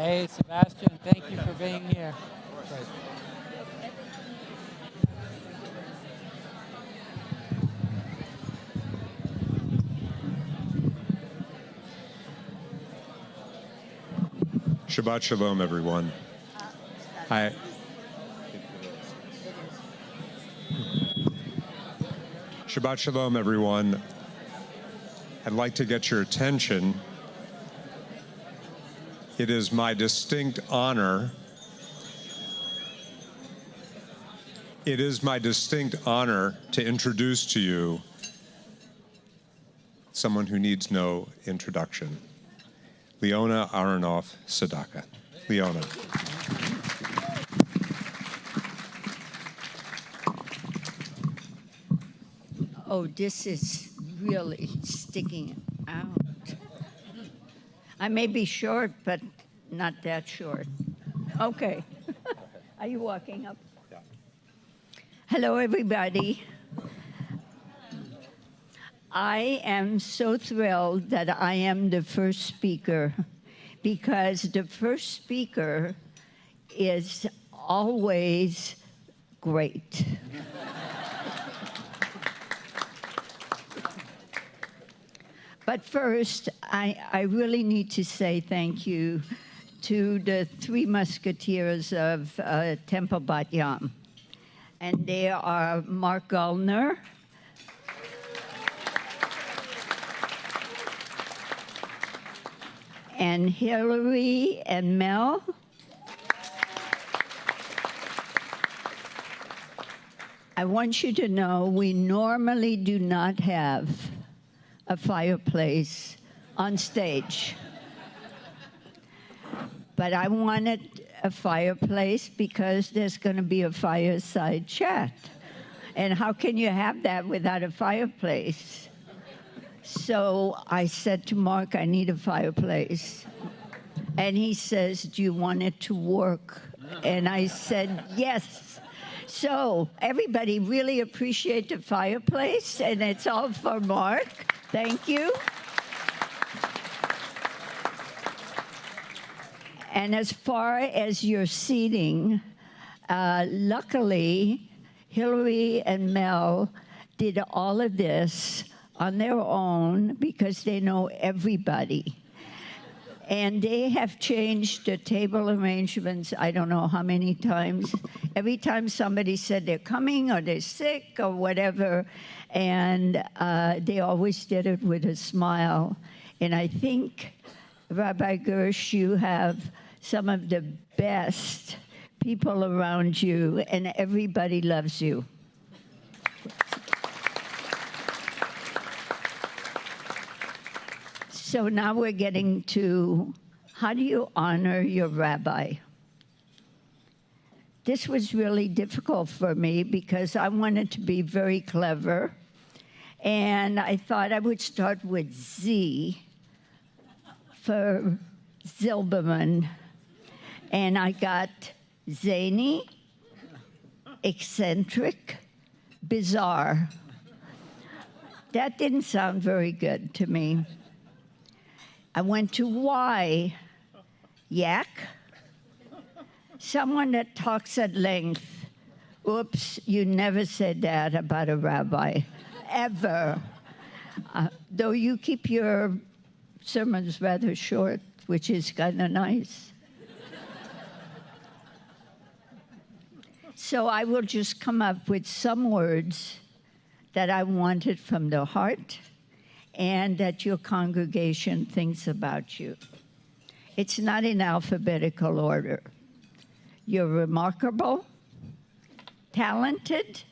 Hey, Sebastian, thank you for being here. Great.
Shabbat Shalom, everyone. Shabbat Shalom, everyone. I'd like to get your attention. It is my distinct honor. It is my distinct honor to introduce to you someone who needs no introduction. Leona Aronoff Sadaka. Leona.
Oh, this is really sticking out. I may be short, but not that short. Okay. Are you walking up?
Yeah.
Hello, everybody. I am so thrilled that I am the first speaker, because the first speaker is always great. But first, I really need to say thank you to the three musketeers of Temple Bat Yahm. And they are Mark Gullner, and Hillary and Mel, I want you to know we normally do not have a fireplace on stage. But I wanted a fireplace because there's going to be a fireside chat. And how can you have that without a fireplace? So I said to Mark, I need a fireplace. And he says, do you want it to work? And I said, yes. So everybody really appreciate the fireplace, and it's all for Mark. Thank you. And as far as your seating, luckily, Hillary and Mel did all of this on their own because they know everybody. And they have changed the table arrangements, I don't know how many times. Every time somebody said they're coming or they're sick or whatever, and they always did it with a smile. And I think, Rabbi Gersh, you have some of the best people around you, and everybody loves you. So now we're getting to, how do you honor your rabbi? This was really difficult for me because I wanted to be very clever. And I thought I would start with Z for Zilberman. And I got zany, eccentric, bizarre. That didn't sound very good to me. I went to Y, yak, someone that talks at length. Oops, you never said that about a rabbi, ever. Though you keep your sermons rather short, which is kind of nice. So I will just come up with some words that I wanted from the heart and that your congregation thinks about you. It's not in alphabetical order. You're remarkable, talented,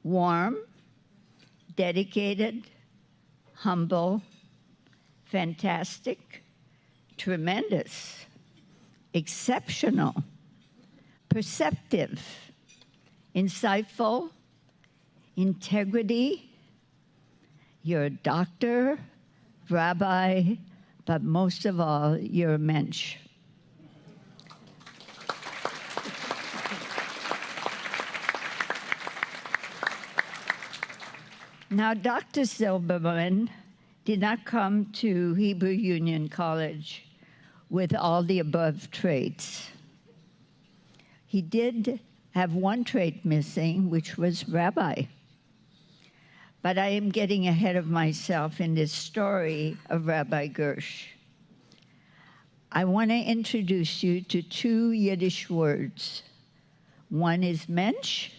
warm, dedicated, humble, fantastic, tremendous, exceptional, perceptive, insightful, integrity. You're a doctor, rabbi, but most of all, you're a mensch. Now, Dr. Zilberman did not come to Hebrew Union College with all the above traits. He did have one trait missing, which was rabbi. But I am getting ahead of myself in this story of Rabbi Gersh. I want to introduce you to two Yiddish words. One is mensch,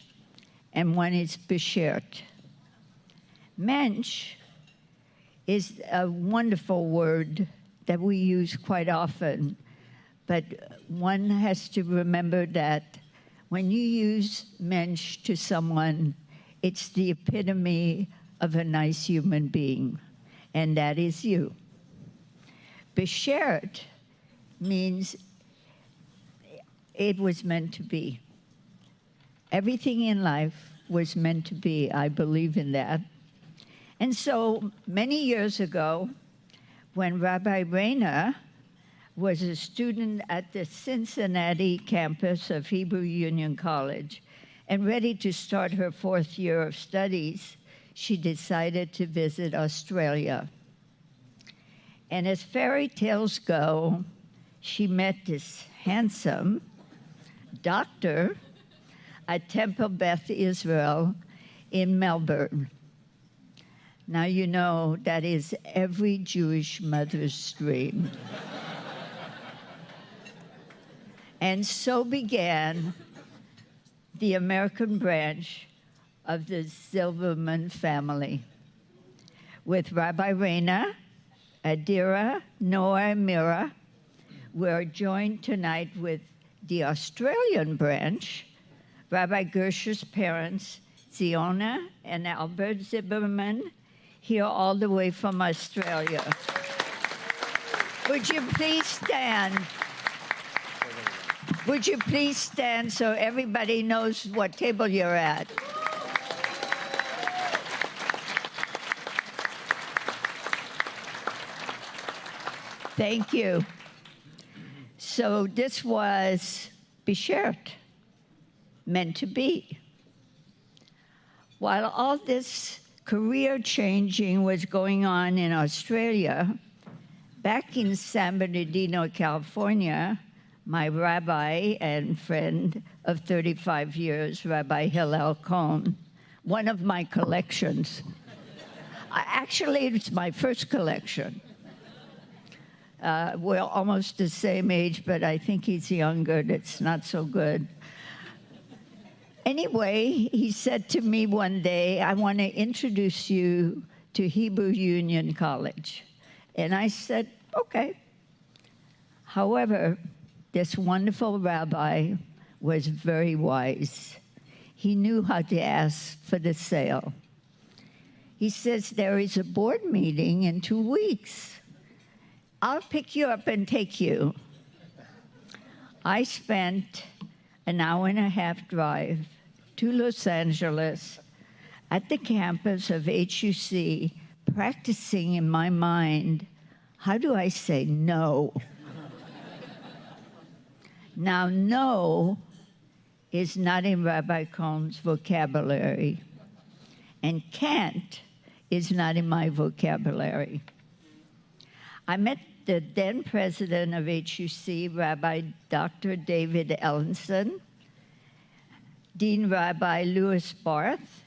and one is beschert. Mensch is a wonderful word that we use quite often, but one has to remember that when you use mensch to someone, it's the epitome of a nice human being, and that is you. Beschert means it was meant to be. Everything in life was meant to be. I believe in that. And so many years ago, when Rabbi Rayna was a student at the Cincinnati campus of Hebrew Union College and ready to start her fourth year of studies, she decided to visit Australia. And as fairy tales go, she met this handsome doctor at Temple Bat Israel in Melbourne. Now you know that is every Jewish mother's dream. And so began the American branch of the Silverman family, with Rabbi Rayna, Adira, Noah, and Mira. We're joined tonight with the Australian branch, Rabbi Gersh's parents, Ziona and Albert Zimmerman, here all the way from Australia. Would you please stand? Would you please stand so everybody knows what table you're at? Thank you. So this was beschert, meant to be. While all this career changing was going on in Australia, back in San Bernardino, California, my rabbi and friend of 35 years, Rabbi Hillel Cohn, one of my collections. Actually, it's my first collection. We're almost the same age, but I think he's younger. That's not so good. Anyway, he said to me one day, I want to introduce you to Hebrew Union College. And I said, okay. However, this wonderful rabbi was very wise. He knew how to ask for the sale. He says, there is a board meeting in 2 weeks. I'll pick you up and take you. I spent an hour and a half drive to Los Angeles at the campus of HUC, practicing in my mind, how do I say no? Now, no is not in Rabbi Cohn's vocabulary, and can't is not in my vocabulary. I met the then president of HUC, Rabbi Dr. David Ellenson, Dean Rabbi Louis Barth,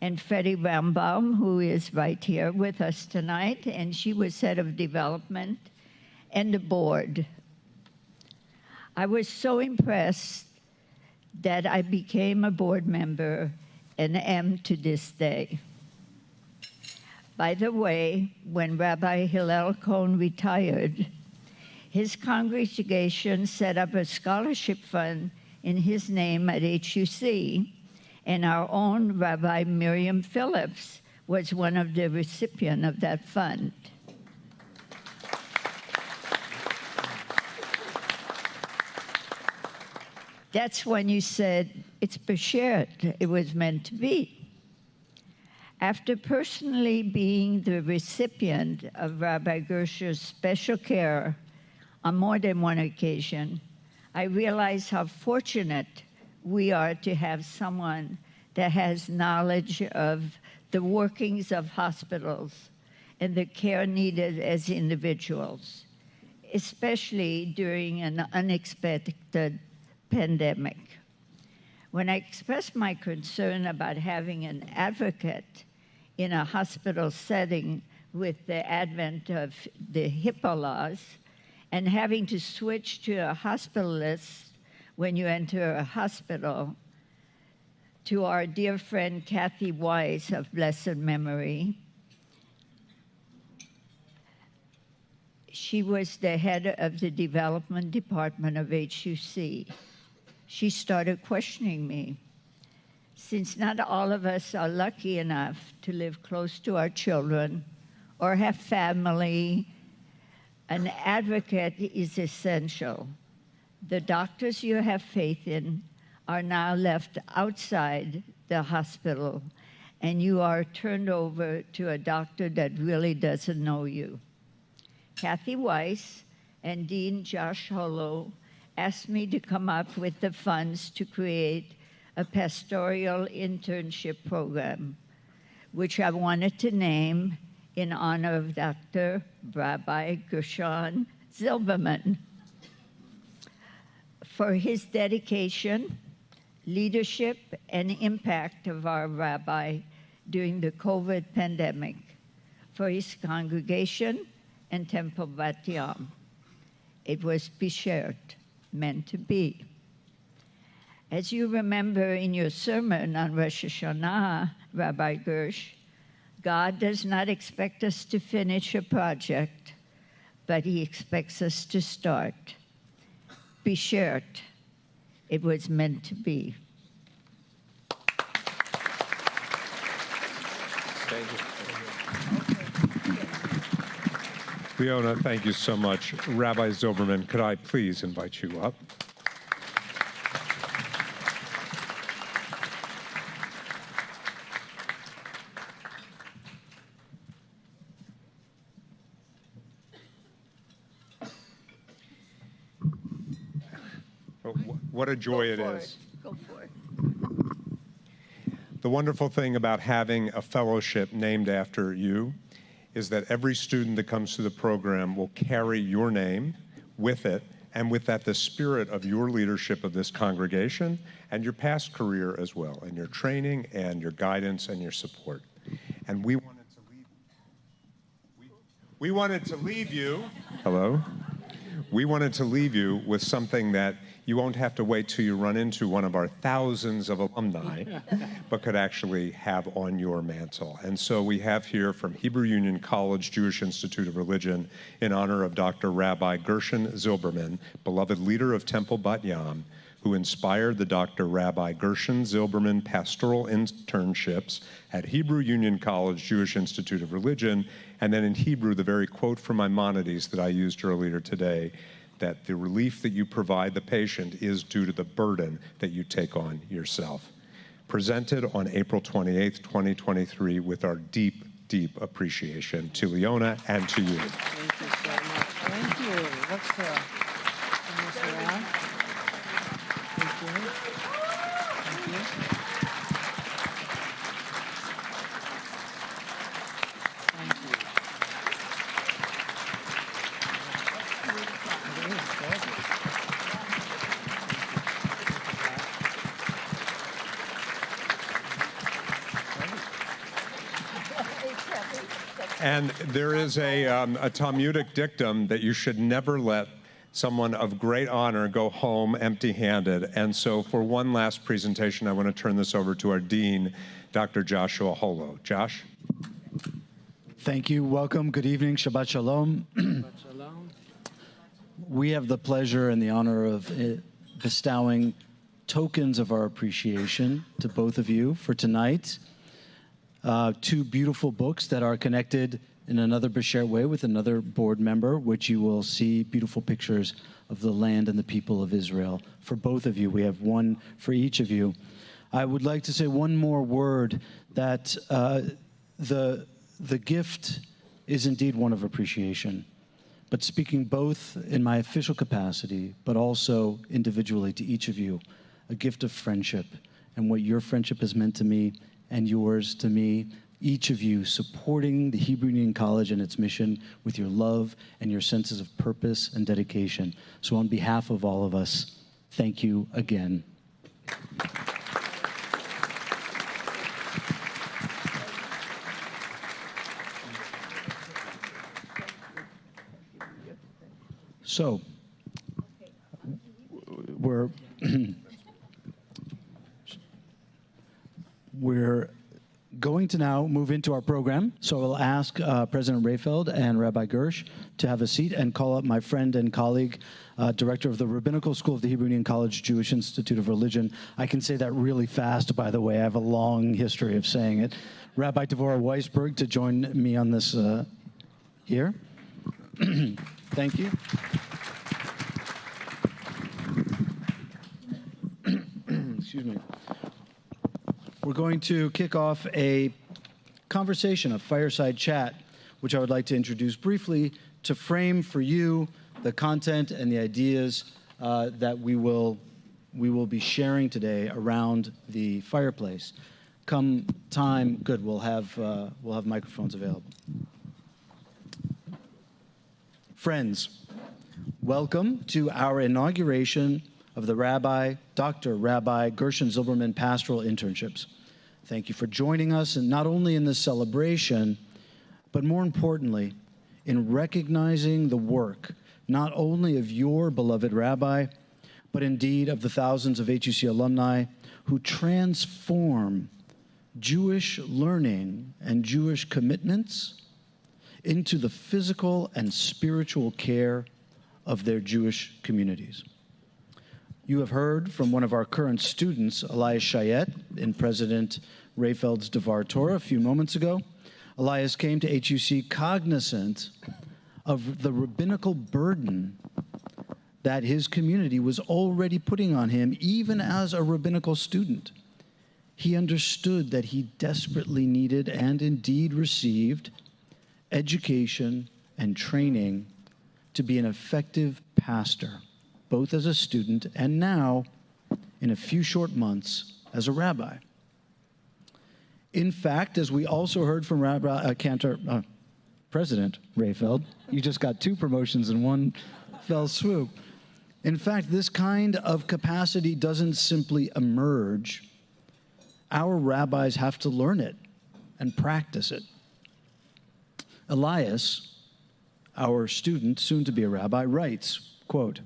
and Freddie Rambaum, who is right here with us tonight, and she was head of development, and the board. I was so impressed that I became a board member and am to this day. By the way, when Rabbi Hillel Cohn retired, his congregation set up a scholarship fund in his name at HUC, and our own Rabbi Miriam Phillips was one of the recipients of that fund. That's when you said, it's beschert, it was meant to be. After personally being the recipient of Rabbi Gersh's special care on more than one occasion, I realize how fortunate we are to have someone that has knowledge of the workings of hospitals and the care needed as individuals. especially during an unexpected pandemic. When I expressed my concern about having an advocate in a hospital setting with the advent of the HIPAA laws and having to switch to a hospitalist when you enter a hospital, to our dear friend Kathy Weiss of blessed memory. She was the head of the development department of HUC. She started questioning me. Since not all of us are lucky enough to live close to our children or have family, an advocate is essential. The doctors you have faith in are now left outside the hospital, and you are turned over to a doctor that really doesn't know you. Kathy Weiss and Dean Josh Hollow asked me to come up with the funds to create a pastoral internship program, which I wanted to name in honor of Dr. Rabbi Gershon Zilberman for his dedication, leadership, and impact of our rabbi during the COVID pandemic, for his congregation and Temple Bat Yahm. It was Bishert, meant to be. As you remember in your sermon on Rosh Hashanah, Rabbi Gersh, God does not expect us to finish a project, but he expects us to start. Bishert, it was meant to be.
Thank you. Leona, thank you so much. Rabbi Zilberman, could I please invite you up? What a joy it is.
Go for it.
The wonderful thing about having a fellowship named after you is that every student that comes to the program will carry your name with it, and with that, the spirit of your leadership of this congregation and your past career as well, and your training and your guidance and your support. And we wanted to leave you, hello? We wanted to leave you with something that you won't have to wait till you run into one of our thousands of alumni, but could actually have on your mantle. And so we have here from Hebrew Union College Jewish Institute of Religion, in honor of Dr. Rabbi Gershon Zilberman, beloved leader of Temple Bat Yahm, who inspired the Dr. Rabbi Gershon Zilberman pastoral internships at Hebrew Union College Jewish Institute of Religion, and then in Hebrew, the very quote from Maimonides that I used earlier today, that the relief that you provide the patient is due to the burden that you take on yourself. Presented on April 28th, 2023, with our deep, deep appreciation to Leona and to you.
Thank you so much. Thank you. Let's turn this around. Thank you. Thank you.
And there is a Talmudic dictum that you should never let someone of great honor go home empty-handed. And so for one last presentation, I want to turn this over to our dean, Dr. Joshua Holo. Josh?
Thank you. Welcome. Good evening. Shabbat Shalom.
Shabbat Shalom.
We have the pleasure and the honor of bestowing tokens of our appreciation to both of you for tonight. Two beautiful books that are connected in another B'Sher way with another board member, which you will see beautiful pictures of the land and the people of Israel. For both of you, we have one for each of you. I would like to say one more word, that the gift is indeed one of appreciation, but speaking both in my official capacity, but also individually to each of you, a gift of friendship, and what your friendship has meant to me and yours to me, each of you supporting the Hebrew Union College and its mission with your love and your senses of purpose and dedication. So on behalf of all of us, thank you again. So, we're going to now move into our program. So I'll ask President Rayfeld and Rabbi Gersh to have a seat and call up my friend and colleague, Director of the Rabbinical School of the Hebrew Union College Jewish Institute of Religion. I can say that really fast, by the way. I have a long history of saying it. Rabbi Devorah Weisberg to join me on this here. Thank you. Excuse me. We're going to kick off a conversation, a fireside chat, which I would like to introduce briefly to frame for you the content and the ideas that we will be sharing today around the fireplace. Come time, good. We'll have microphones available. Friends, welcome to our inauguration of the Dr. Rabbi Gershon Zilberman Pastoral Internships. Thank you for joining us, and not only in this celebration, but more importantly, in recognizing the work not only of your beloved rabbi, but indeed of the thousands of HUC alumni who transform Jewish learning and Jewish commitments into the physical and spiritual care of their Jewish communities. You have heard from one of our current students, Elias Shayet, in President Rayfeld's Devar Torah a few moments ago. Elias came to HUC cognizant of the rabbinical burden that his community was already putting on him, even as a rabbinical student. He understood that he desperately needed and indeed received education and training to be an effective pastor, both as a student and now, in a few short months, as a rabbi. In fact, as we also heard from President Rayfeld, you just got two promotions in one fell swoop. In fact, this kind of capacity doesn't simply emerge. Our rabbis have to learn it and practice it. Elias, our student, soon to be a rabbi, writes, quote,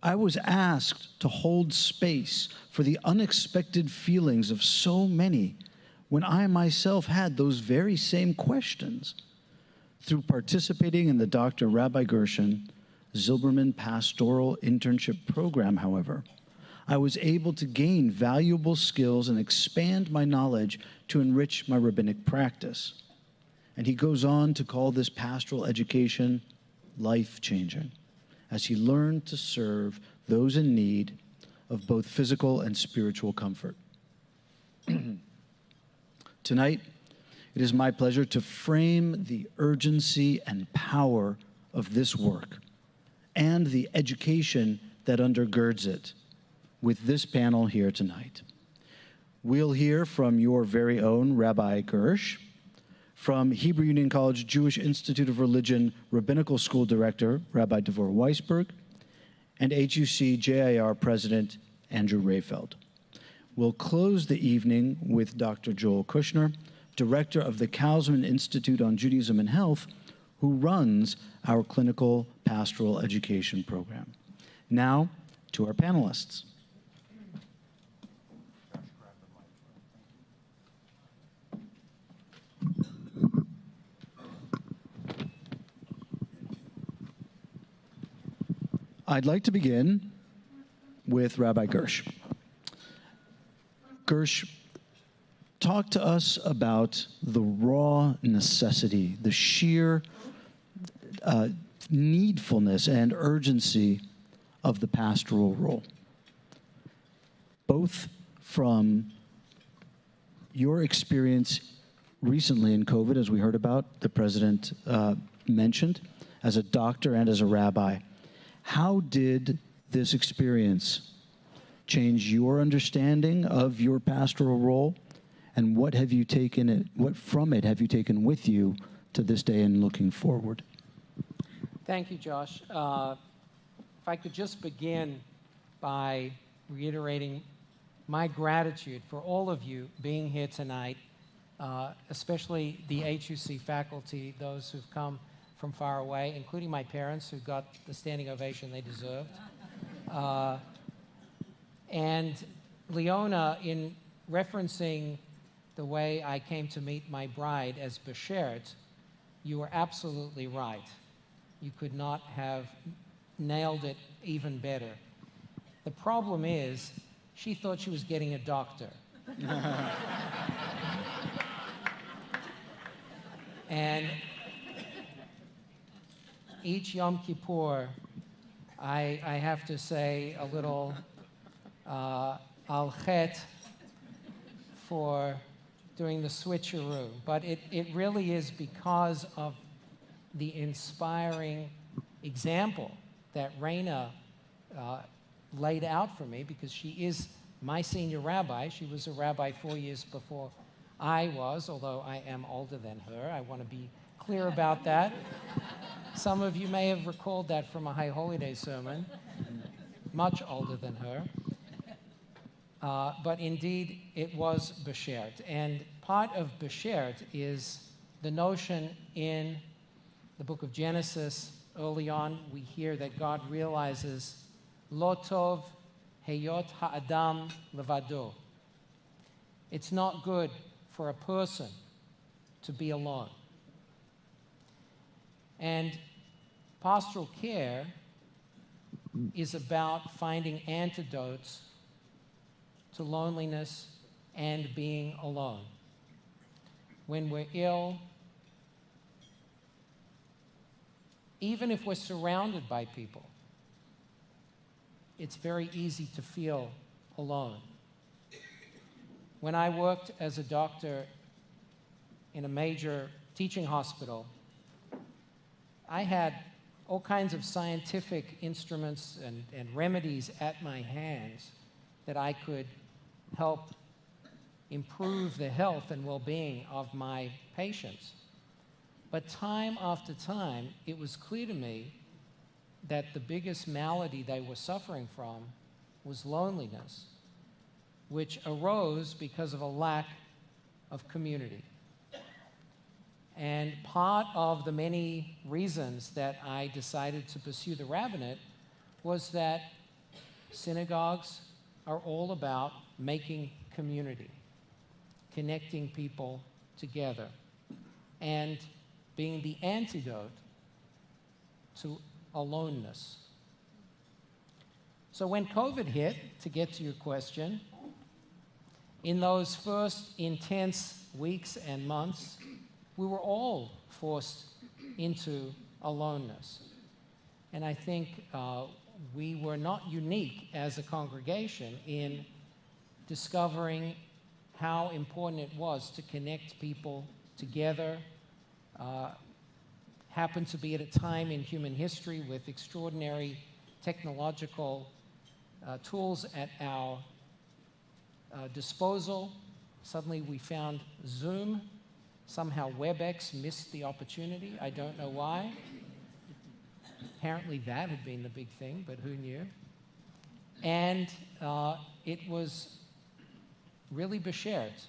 "I was asked to hold space for the unexpected feelings of so many when I myself had those very same questions. Through participating in the Dr. Rabbi Gershon Zilberman Pastoral Internship Program, however, I was able to gain valuable skills and expand my knowledge to enrich my rabbinic practice." And he goes on to call this pastoral education life-changing, as he learned to serve those in need of both physical and spiritual comfort. Tonight, it is my pleasure to frame the urgency and power of this work and the education that undergirds it with this panel here tonight. We'll hear from your very own Rabbi Gersh, from Hebrew Union College Jewish Institute of Religion Rabbinical School Director, Rabbi Devorah Weisberg, and HUC JIR President Andrew Rayfeld. We'll close the evening with Dr. Joel Kushner, Director of the Kaufman Institute on Judaism and Health, who runs our clinical pastoral education program. Now, to our panelists. I'd like to begin with Rabbi Gersh. Gersh, talk to us about the raw necessity, the sheer needfulness and urgency of the pastoral role, both from your experience recently in COVID, as we heard about, the president mentioned, as a doctor and as a rabbi. How did this experience change your understanding of your pastoral role and what from it have you taken with you to this day and looking forward?
Thank you, Josh. If I could just begin by reiterating my gratitude for all of you being here tonight, especially the HUC faculty, those who've come from far away, including my parents who got the standing ovation they deserved. And Leona, in referencing the way I came to meet my bride as Beshert, you were absolutely right. You could not have nailed it even better. The problem is, she thought she was getting a doctor. And each Yom Kippur, I have to say a little al chet for doing the switcheroo. But it really is because of the inspiring example that Raina laid out for me, because she is my senior rabbi. She was a rabbi 4 years before I was, although I am older than her. I want to be clear about that. Some of you may have recalled that from a High Holy Day sermon. Much older than her. But indeed, it was Beshert. And part of Beshert is the notion in the book of Genesis. Early on, we hear that God realizes, Lo tov heyot ha'adam levado. It's not good for a person to be alone. And pastoral care is about finding antidotes to loneliness and being alone. When we're ill, even if we're surrounded by people, it's very easy to feel alone. When I worked as a doctor in a major teaching hospital, I had all kinds of scientific instruments and remedies at my hands that I could help improve the health and well-being of my patients. But time after time, it was clear to me that the biggest malady they were suffering from was loneliness, which arose because of a lack of community. And part of the many reasons that I decided to pursue the rabbinate was that synagogues are all about making community, connecting people together, and being the antidote to aloneness. So when COVID hit, to get to your question, in those first intense weeks and months, we were all forced into aloneness. And I think we were not unique as a congregation in discovering how important it was to connect people together. Happened to be at a time in human history with extraordinary technological tools at our disposal. Suddenly we found Zoom. Somehow WebEx missed the opportunity. I don't know why. Apparently that had been the big thing, but who knew? And it was really Beshert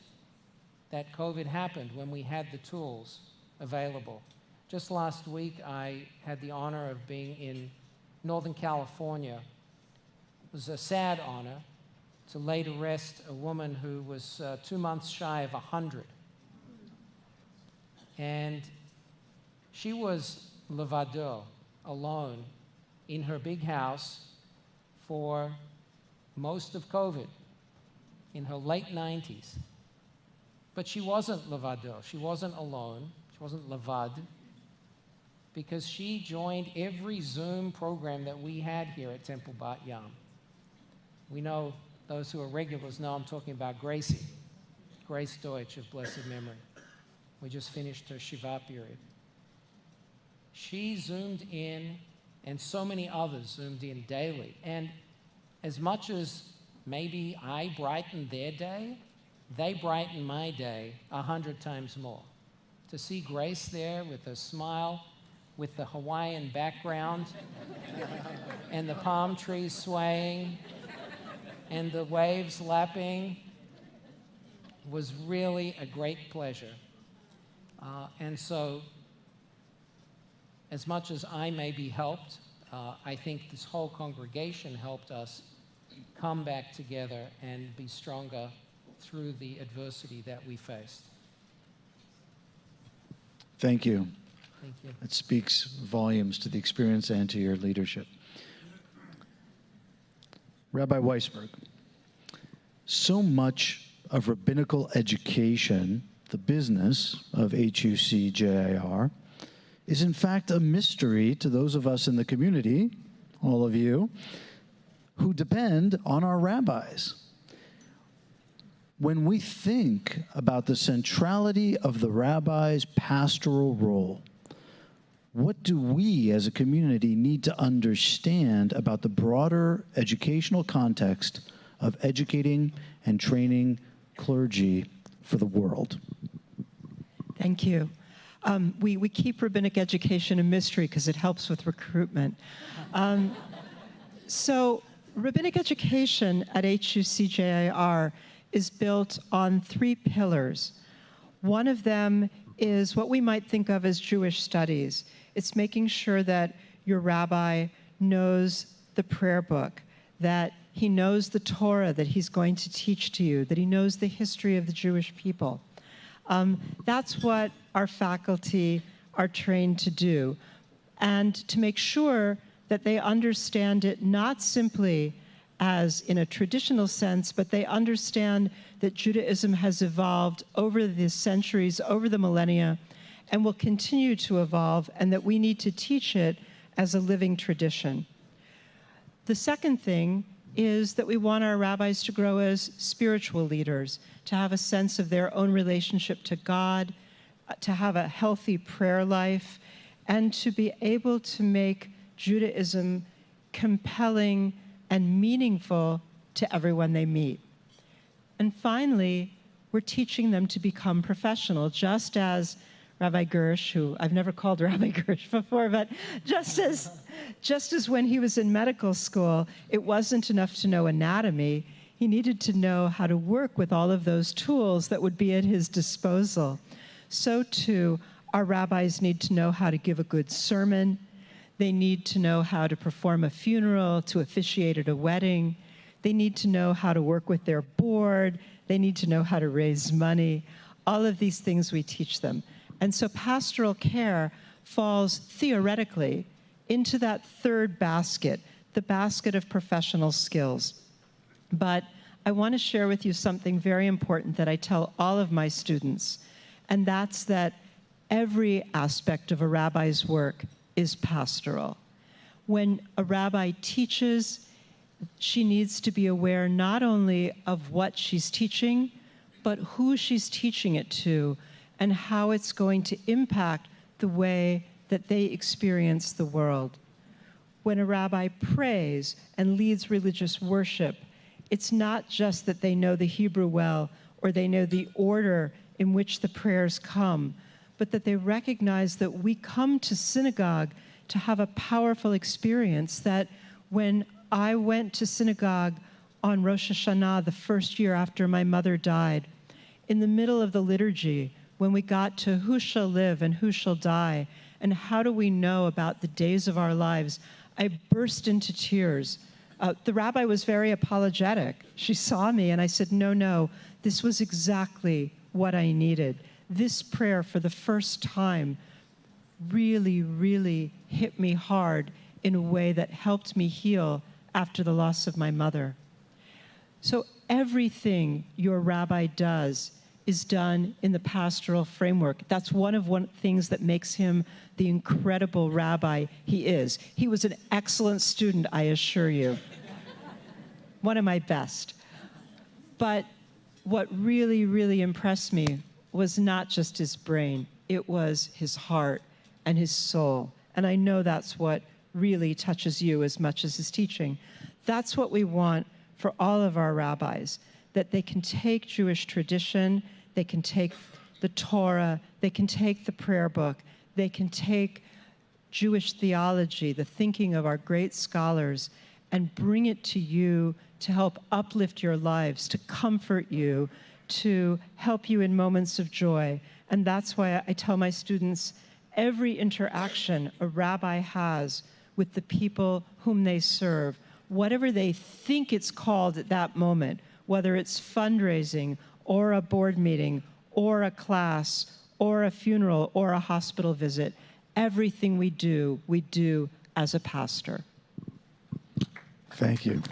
that COVID happened when we had the tools available. Just last week, I had the honor of being in Northern California. It was a sad honor to lay to rest a woman who was 2 months shy of 100. And she was levado, alone, in her big house for most of COVID, in her late 90s. But she wasn't levado, she wasn't alone, she wasn't levad, because she joined every Zoom program that we had here at Temple Bat Yahm. We know, those who are regulars know I'm talking about Gracie, Grace Deutsch of blessed memory. We just finished her Shiva period. She Zoomed in, and so many others Zoomed in daily. And as much as maybe I brightened their day, they brighten my day 100 times more. To see Grace there with a smile, with the Hawaiian background, and the palm trees swaying, and the waves lapping, was really a great pleasure. And so, as much as I may be helped, I think this whole congregation helped us come back together and be stronger through the adversity that we faced.
Thank you.
Thank you.
It speaks volumes to the experience and to your leadership. Rabbi Weisberg, so much of rabbinical education, the business of HUC-JIR, is in fact a mystery to those of us in the community, all of you, who depend on our rabbis. When we think about the centrality of the rabbi's pastoral role, what do we as a community need to understand about the broader educational context of educating and training clergy for the world?
Thank you. We keep rabbinic education a mystery because it helps with recruitment. So rabbinic education at HUC-JIR is built on 3 pillars. One of them is what we might think of as Jewish studies. It's making sure that your rabbi knows the prayer book, that he knows the Torah that he's going to teach to you, that he knows the history of the Jewish people. That's what our faculty are trained to do, and to make sure that they understand it not simply as in a traditional sense, but they understand that Judaism has evolved over the centuries, over the millennia, and will continue to evolve, and that we need to teach it as a living tradition. The second thing is that we want our rabbis to grow as spiritual leaders, to have a sense of their own relationship to God, to have a healthy prayer life, and to be able to make Judaism compelling and meaningful to everyone they meet. And finally, we're teaching them to become professional, just as Rabbi Gersh, who I've never called Rabbi Gersh before, but just as when he was in medical school, it wasn't enough to know anatomy. He needed to know how to work with all of those tools that would be at his disposal. So too, our rabbis need to know how to give a good sermon. They need to know how to perform a funeral, to officiate at a wedding. They need to know how to work with their board. They need to know how to raise money. All of these things we teach them. And so pastoral care falls theoretically into that third basket, the basket of professional skills. But I want to share with you something very important that I tell all of my students, and that's that every aspect of a rabbi's work is pastoral. When a rabbi teaches, she needs to be aware not only of what she's teaching, but who she's teaching it to and how it's going to impact the way that they experience the world. When a rabbi prays and leads religious worship, it's not just that they know the Hebrew well or they know the order in which the prayers come, but that they recognize that we come to synagogue to have a powerful experience, that when I went to synagogue on Rosh Hashanah, the first year after my mother died, in the middle of the liturgy, when we got to who shall live and who shall die, and how do we know about the days of our lives, I burst into tears. The rabbi was very apologetic. She saw me and I said, no, this was exactly what I needed. This prayer for the first time really, really hit me hard in a way that helped me heal after the loss of my mother. So everything your rabbi does is done in the pastoral framework. That's one of the things that makes him the incredible rabbi he is. He was an excellent student, I assure you. One of my best. But what really, really impressed me was not just his brain, it was his heart and his soul. And I know that's what really touches you as much as his teaching. That's what we want for all of our rabbis. that they can take Jewish tradition, they can take the Torah, they can take the prayer book, they can take Jewish theology, the thinking of our great scholars, and bring it to you to help uplift your lives, to comfort you, to help you in moments of joy. And that's why I tell my students, every interaction a rabbi has with the people whom they serve, whatever they think it's called at that moment, whether it's fundraising or a board meeting or a class or a funeral or a hospital visit, everything we do as a pastor.
Thank you.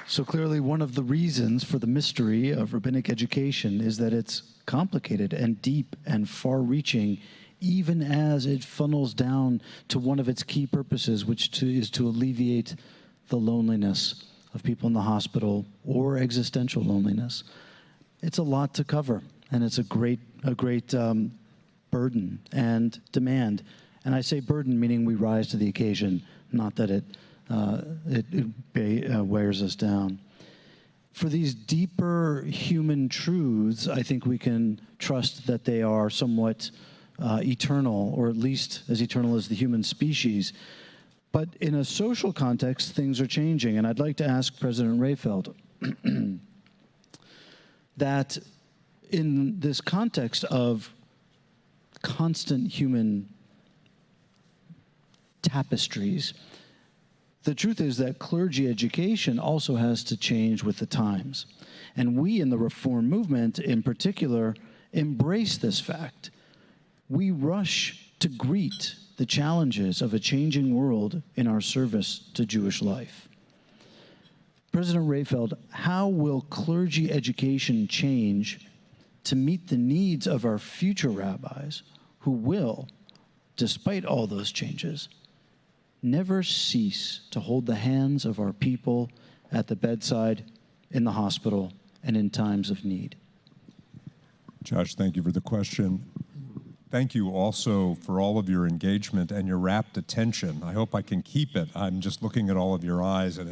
So clearly one of the reasons for the mystery of rabbinic education is that it's complicated and deep and far-reaching, even as it funnels down to one of its key purposes, which is to alleviate the loneliness of people in the hospital or existential loneliness. It's a lot to cover, and it's a great burden and demand. And I say burden meaning we rise to the occasion, not that it wears us down. For these deeper human truths, I think we can trust that they are somewhat eternal, or at least as eternal as the human species. But in a social context, things are changing. And I'd like to ask President Rayfeld that in this context of constant human tapestries, the truth is that clergy education also has to change with the times. And we in the Reform movement in particular embrace this fact. We rush to greet the challenges of a changing world in our service to Jewish life. President Rayfeld, how will clergy education change to meet the needs of our future rabbis who will, despite all those changes, never cease to hold the hands of our people at the bedside, in the hospital, and in times of need?
Josh, thank you for the question. Thank you also for all of your engagement and your rapt attention. I hope I can keep it. I'm just looking at all of your eyes, and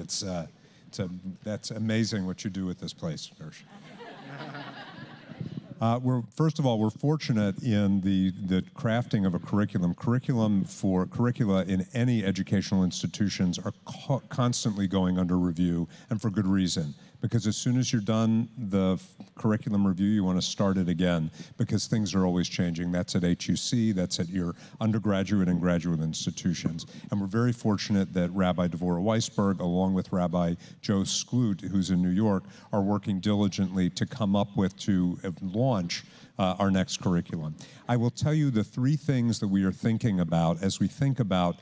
that's amazing what you do with this place, Gersh. First of all, we're fortunate in the crafting of a curriculum. Curricula in any educational institutions are constantly going under review, and for good reason. Because as soon as you're done the curriculum review, you want to start it again, because things are always changing. That's at HUC, that's at your undergraduate and graduate institutions. And we're very fortunate that Rabbi Devorah Weisberg, along with Rabbi Joe Skloot, who's in New York, are working diligently to come up with, to launch our next curriculum. I will tell you the three things that we are thinking about as we think about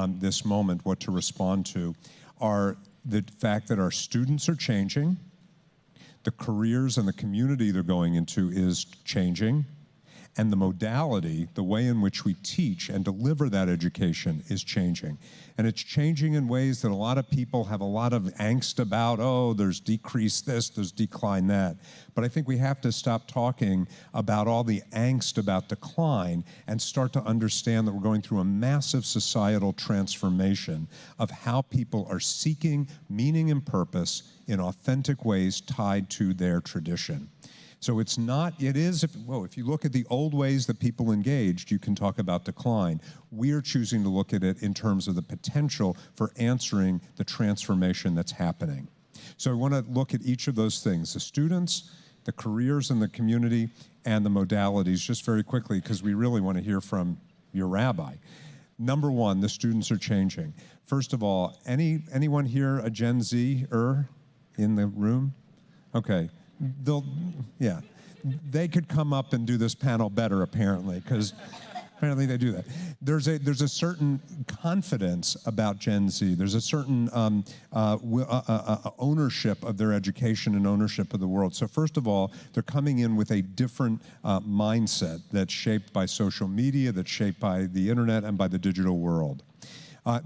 this moment, what to respond to, are the fact that our students are changing, the careers and the community they're going into is changing, and the modality, the way in which we teach and deliver that education is changing. And it's changing in ways that a lot of people have a lot of angst about. Oh, there's decrease this, there's decline that. But I think we have to stop talking about all the angst about decline and start to understand that we're going through a massive societal transformation of how people are seeking meaning and purpose in authentic ways tied to their tradition. So it's not, it is, if you look at the old ways that people engaged, you can talk about decline. We are choosing to look at it in terms of the potential for answering the transformation that's happening. So I want to look at each of those things, the students, the careers in the community, and the modalities, just very quickly, because we really want to hear from your rabbi. Number one, the students are changing. First of all, anyone here a Gen Z-er in the room? Okay. They could come up and do this panel better, apparently, because apparently they do that. There's a certain confidence about Gen Z. There's a certain ownership of their education and ownership of the world. So first of all, they're coming in with a different mindset that's shaped by social media, that's shaped by the internet and by the digital world.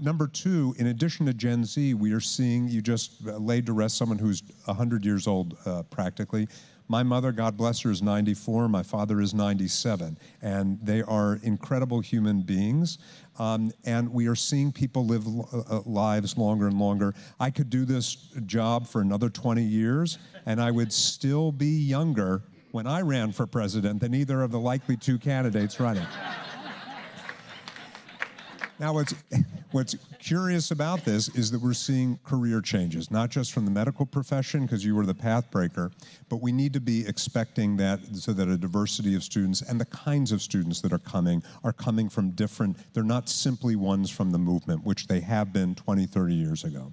Number two, in addition to Gen Z, we are seeing, you just laid to rest someone who's 100 years old practically. My mother, God bless her, is 94. My father is 97. And they are incredible human beings. And we are seeing people live lives longer and longer. I could do this job for another 20 years, and I would still be younger when I ran for president than either of the likely two candidates running. Now, what's curious about this is that we're seeing career changes, not just from the medical profession, because you were the path breaker, but we need to be expecting that so that a diversity of students and the kinds of students that are coming from different, they're not simply ones from the movement, which they have been 20, 30 years ago.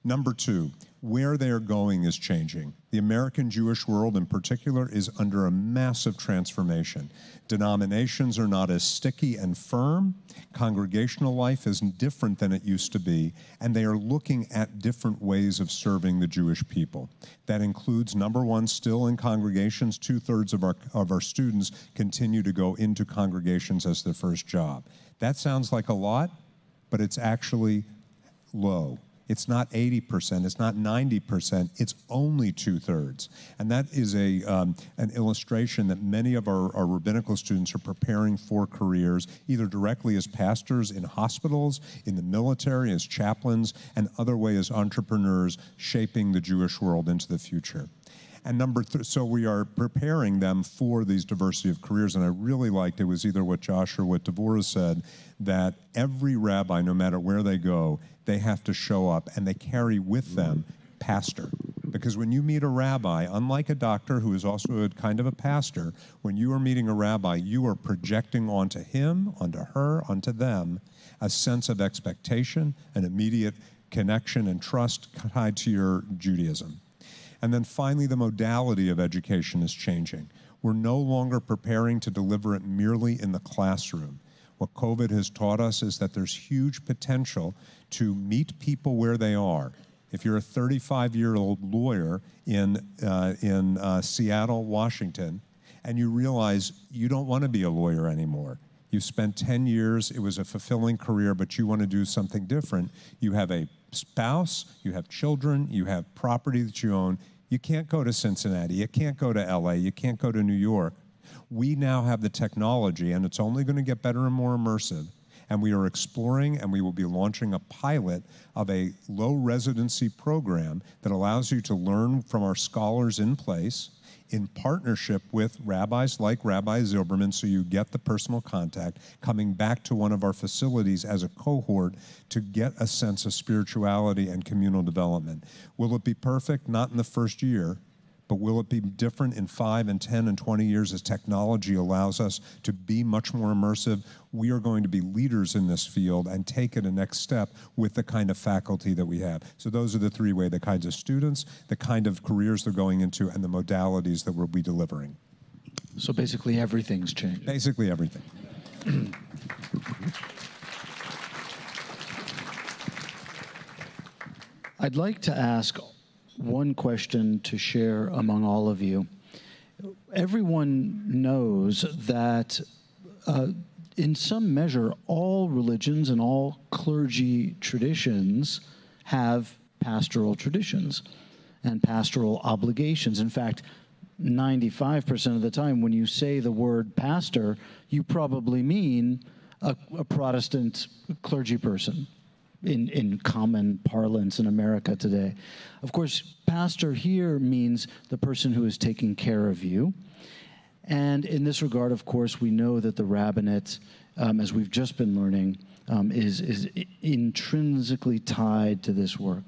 Number two, where they are going is changing. The American Jewish world in particular is under a massive transformation. Denominations are not as sticky and firm. Congregational life is different than it used to be, and they are looking at different ways of serving the Jewish people. That includes, number one, still in congregations, 2/3 of our students continue to go into congregations as their first job. That sounds like a lot, but it's actually low. It's not 80%, it's not 90%, it's only 2/3. And that is an illustration that many of our rabbinical students are preparing for careers, either directly as pastors in hospitals, in the military, as chaplains, and other way as entrepreneurs shaping the Jewish world into the future. And number three, so we are preparing them for these diversity of careers. And I really liked, it was either what Josh or what Devorah said, that every rabbi, no matter where they go, they have to show up and they carry with them pastor. Because when you meet a rabbi, unlike a doctor who is also a kind of a pastor, when you are meeting a rabbi, you are projecting onto him, onto her, onto them, a sense of expectation, an immediate connection and trust tied to your Judaism. And then finally, the modality of education is changing. We're no longer preparing to deliver it merely in the classroom. What COVID has taught us is that there's huge potential to meet people where they are. If you're a 35-year-old lawyer in Seattle, Washington, and you realize you don't want to be a lawyer anymore, you spent 10 years, it was a fulfilling career, but you want to do something different. You have a spouse, you have children, you have property that you own. You can't go to Cincinnati, you can't go to LA, you can't go to New York. We now have the technology, and it's only going to get better and more immersive. And we are exploring, and we will be launching a pilot of a low residency program that allows you to learn from our scholars in place in partnership with rabbis like Rabbi Zilberman, so you get the personal contact, coming back to one of our facilities as a cohort to get a sense of spirituality and communal development. Will it be perfect? Not in the first year, but will it be different in 5 and 10 and 20 years as technology allows us to be much more immersive? We are going to be leaders in this field and take it a next step with the kind of faculty that we have. So those are the three ways, the kinds of students, the kind of careers they're going into, and the modalities that we'll be delivering.
So basically everything's changed.
Basically everything.
I'd like to ask one question to share among all of you. Everyone knows that in some measure, all religions and all clergy traditions have pastoral traditions and pastoral obligations. In fact, 95% of the time when you say the word pastor, you probably mean a Protestant clergy person. In common parlance in America today. Of course, pastor here means the person who is taking care of you. And in this regard, of course, we know that the rabbinate, as we've just been learning, is intrinsically tied to this work.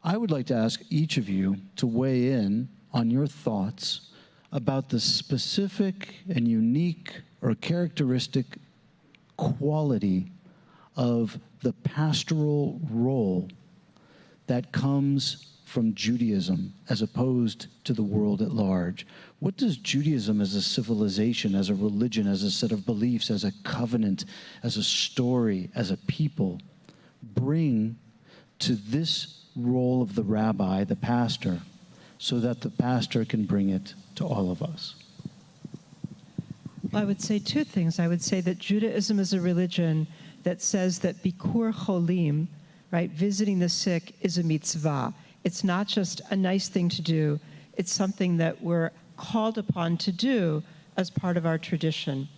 I would like to ask each of you to weigh in on your thoughts about the specific and unique or characteristic quality of the pastoral role that comes from Judaism as opposed to the world at large. What does Judaism as a civilization, as a religion, as a set of beliefs, as a covenant, as a story, as a people, bring to this role of the rabbi, the pastor, so that the pastor can bring it to all of us?
Well, I would say two things. I would say that Judaism as a religion that says that Bikur Cholim, right, visiting the sick, is a mitzvah. It's not just a nice thing to do, it's something that we're called upon to do as part of our tradition.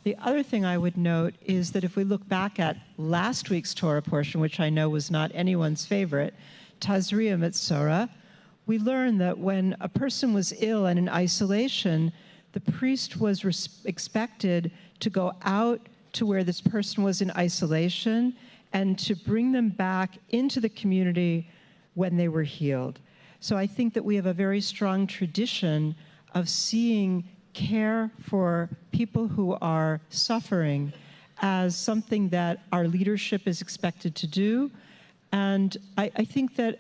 The other thing I would note is that if we look back at last week's Torah portion, which I know was not anyone's favorite, Tazria Mitzora, we learned that when a person was ill and in isolation, the priest was expected to go out to where this person was in isolation and to bring them back into the community when they were healed. So I think that we have a very strong tradition of seeing care for people who are suffering as something that our leadership is expected to do. And I think that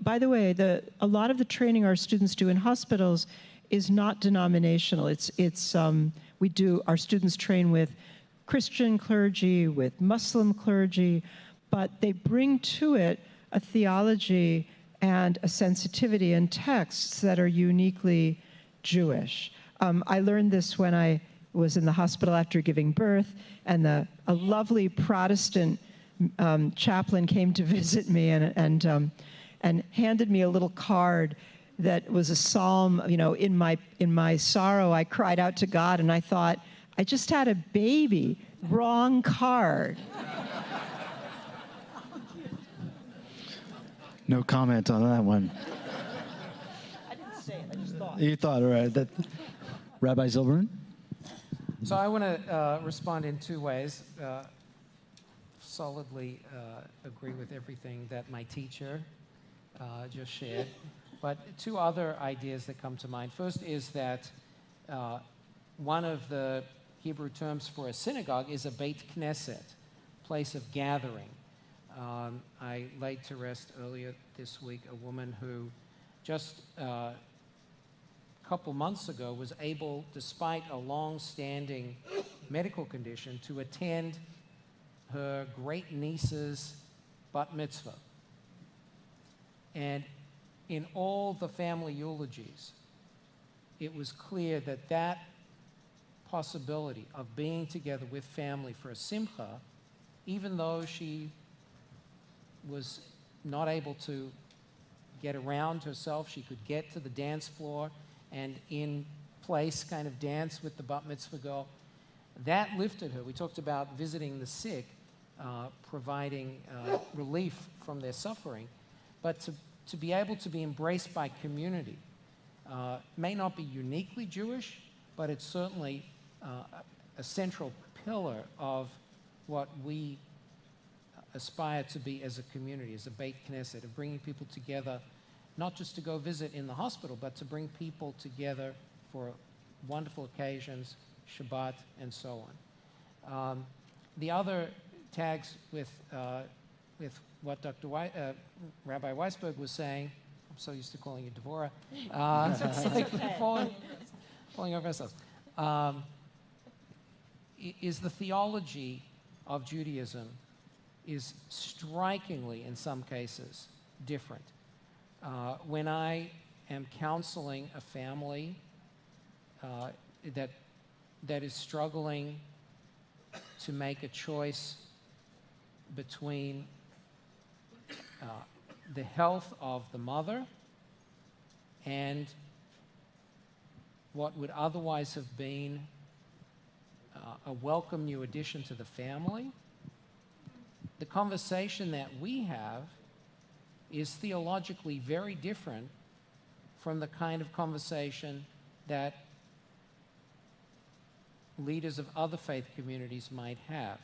by the way, a lot of the training our students do in hospitals is not denominational. Our students train with Christian clergy, with Muslim clergy, but they bring to it a theology and a sensitivity in texts that are uniquely Jewish. I learned this when I was in the hospital after giving birth, and a lovely Protestant chaplain came to visit me and handed me a little card that was a psalm. In my sorrow, I cried out to God, and I thought, I just had a baby. Wrong card.
No comment on that one.
I didn't say it. I just thought.
You thought, all right. Rabbi Zilberman?
So I want to respond in two ways. Solidly agree with everything that my teacher just shared. But two other ideas that come to mind. First is that one of the Hebrew terms for a synagogue is a Beit Knesset, place of gathering. I laid to rest earlier this week a woman who just a couple months ago was able, despite a long-standing medical condition, to attend her great-niece's bat mitzvah. And in all the family eulogies, it was clear that that possibility of being together with family for a simcha, even though she was not able to get around herself, she could get to the dance floor and in place kind of dance with the bat mitzvah girl. That lifted her. We talked about visiting the sick, providing relief from their suffering, but to be able to be embraced by community may not be uniquely Jewish, but it's certainly a central pillar of what we aspire to be as a community, as a Beit Knesset, of bringing people together, not just to go visit in the hospital, but to bring people together for wonderful occasions, Shabbat, and so on. The other tags with what Rabbi Weisberg was saying, I'm so used to calling you Devorah, it's like falling over ourselves, is the theology of Judaism is strikingly, in some cases, different. When I am counseling a family that is struggling to make a choice between the health of the mother and what would otherwise have been a welcome new addition to the family, the conversation that we have is theologically very different from the kind of conversation that leaders of other faith communities might have,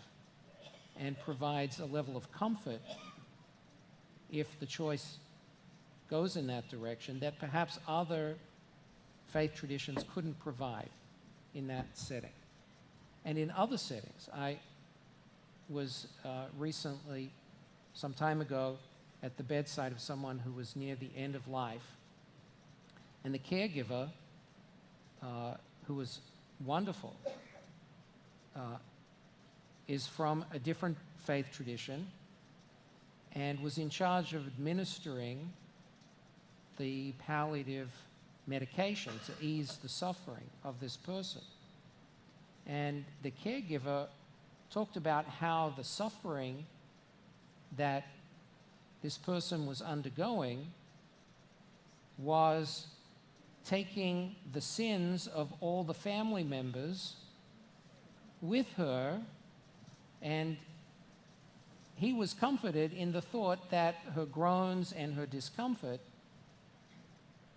and provides a level of comfort if the choice goes in that direction that perhaps other faith traditions couldn't provide in that setting. And in other settings, I was recently, some time ago, at the bedside of someone who was near the end of life. And the caregiver, who was wonderful, is from a different faith tradition and was in charge of administering the palliative medication to ease the suffering of this person. And the caregiver talked about how the suffering that this person was undergoing was taking the sins of all the family members with her, and he was comforted in the thought that her groans and her discomfort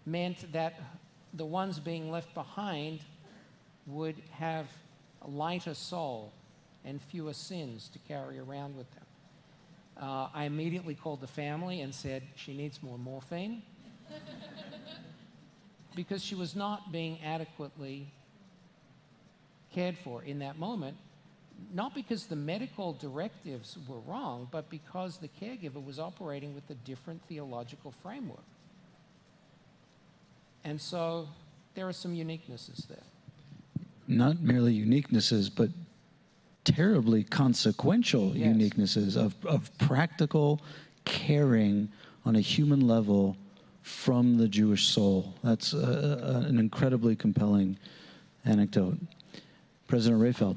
meant that the ones being left behind would have a lighter soul and fewer sins to carry around with them. I immediately called the family and said, she needs more morphine, because she was not being adequately cared for in that moment, not because the medical directives were wrong, but because the caregiver was operating with a different theological framework. And so there are some uniquenesses there.
Not merely uniquenesses, but terribly consequential uniquenesses of practical caring on a human level from the Jewish soul. That's an incredibly compelling anecdote. President Rayfeld.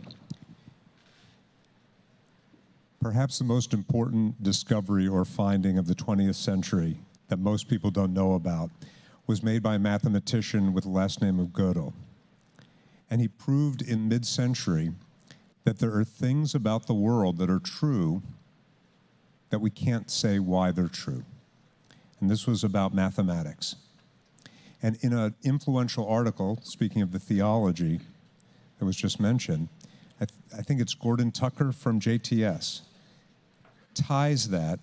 Perhaps the most important discovery or finding of the 20th century that most people don't know about was made by a mathematician with the last name of Gödel. And he proved in mid-century that there are things about the world that are true that we can't say why they're true. And this was about mathematics. And in an influential article, speaking of the theology that was just mentioned, I think it's Gordon Tucker from JTS, ties that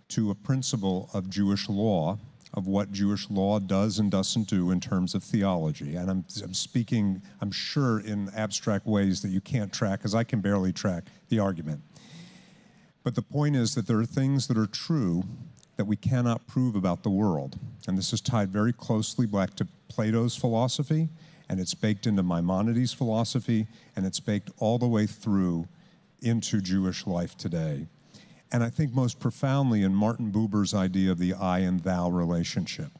to a principle of Jewish law, of what Jewish law does and doesn't do in terms of theology. And I'm speaking, I'm sure, in abstract ways that you can't track, because I can barely track the argument. But the point is that there are things that are true that we cannot prove about the world. And this is tied very closely back to Plato's philosophy, and it's baked into Maimonides' philosophy, and it's baked all the way through into Jewish life today. And I think most profoundly in Martin Buber's idea of the I and thou relationship,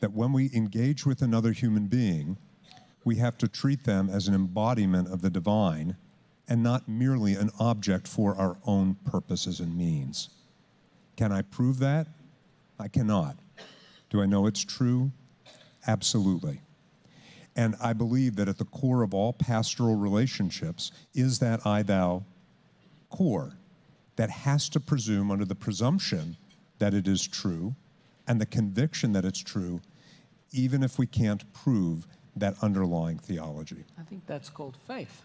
that when we engage with another human being, we have to treat them as an embodiment of the divine and not merely an object for our own purposes and means. Can I prove that? I cannot. Do I know it's true? Absolutely. And I believe that at the core of all pastoral relationships is that I-thou core that has to presume under the presumption that it is true and the conviction that it's true, even if we can't prove that underlying theology.
I think that's called faith.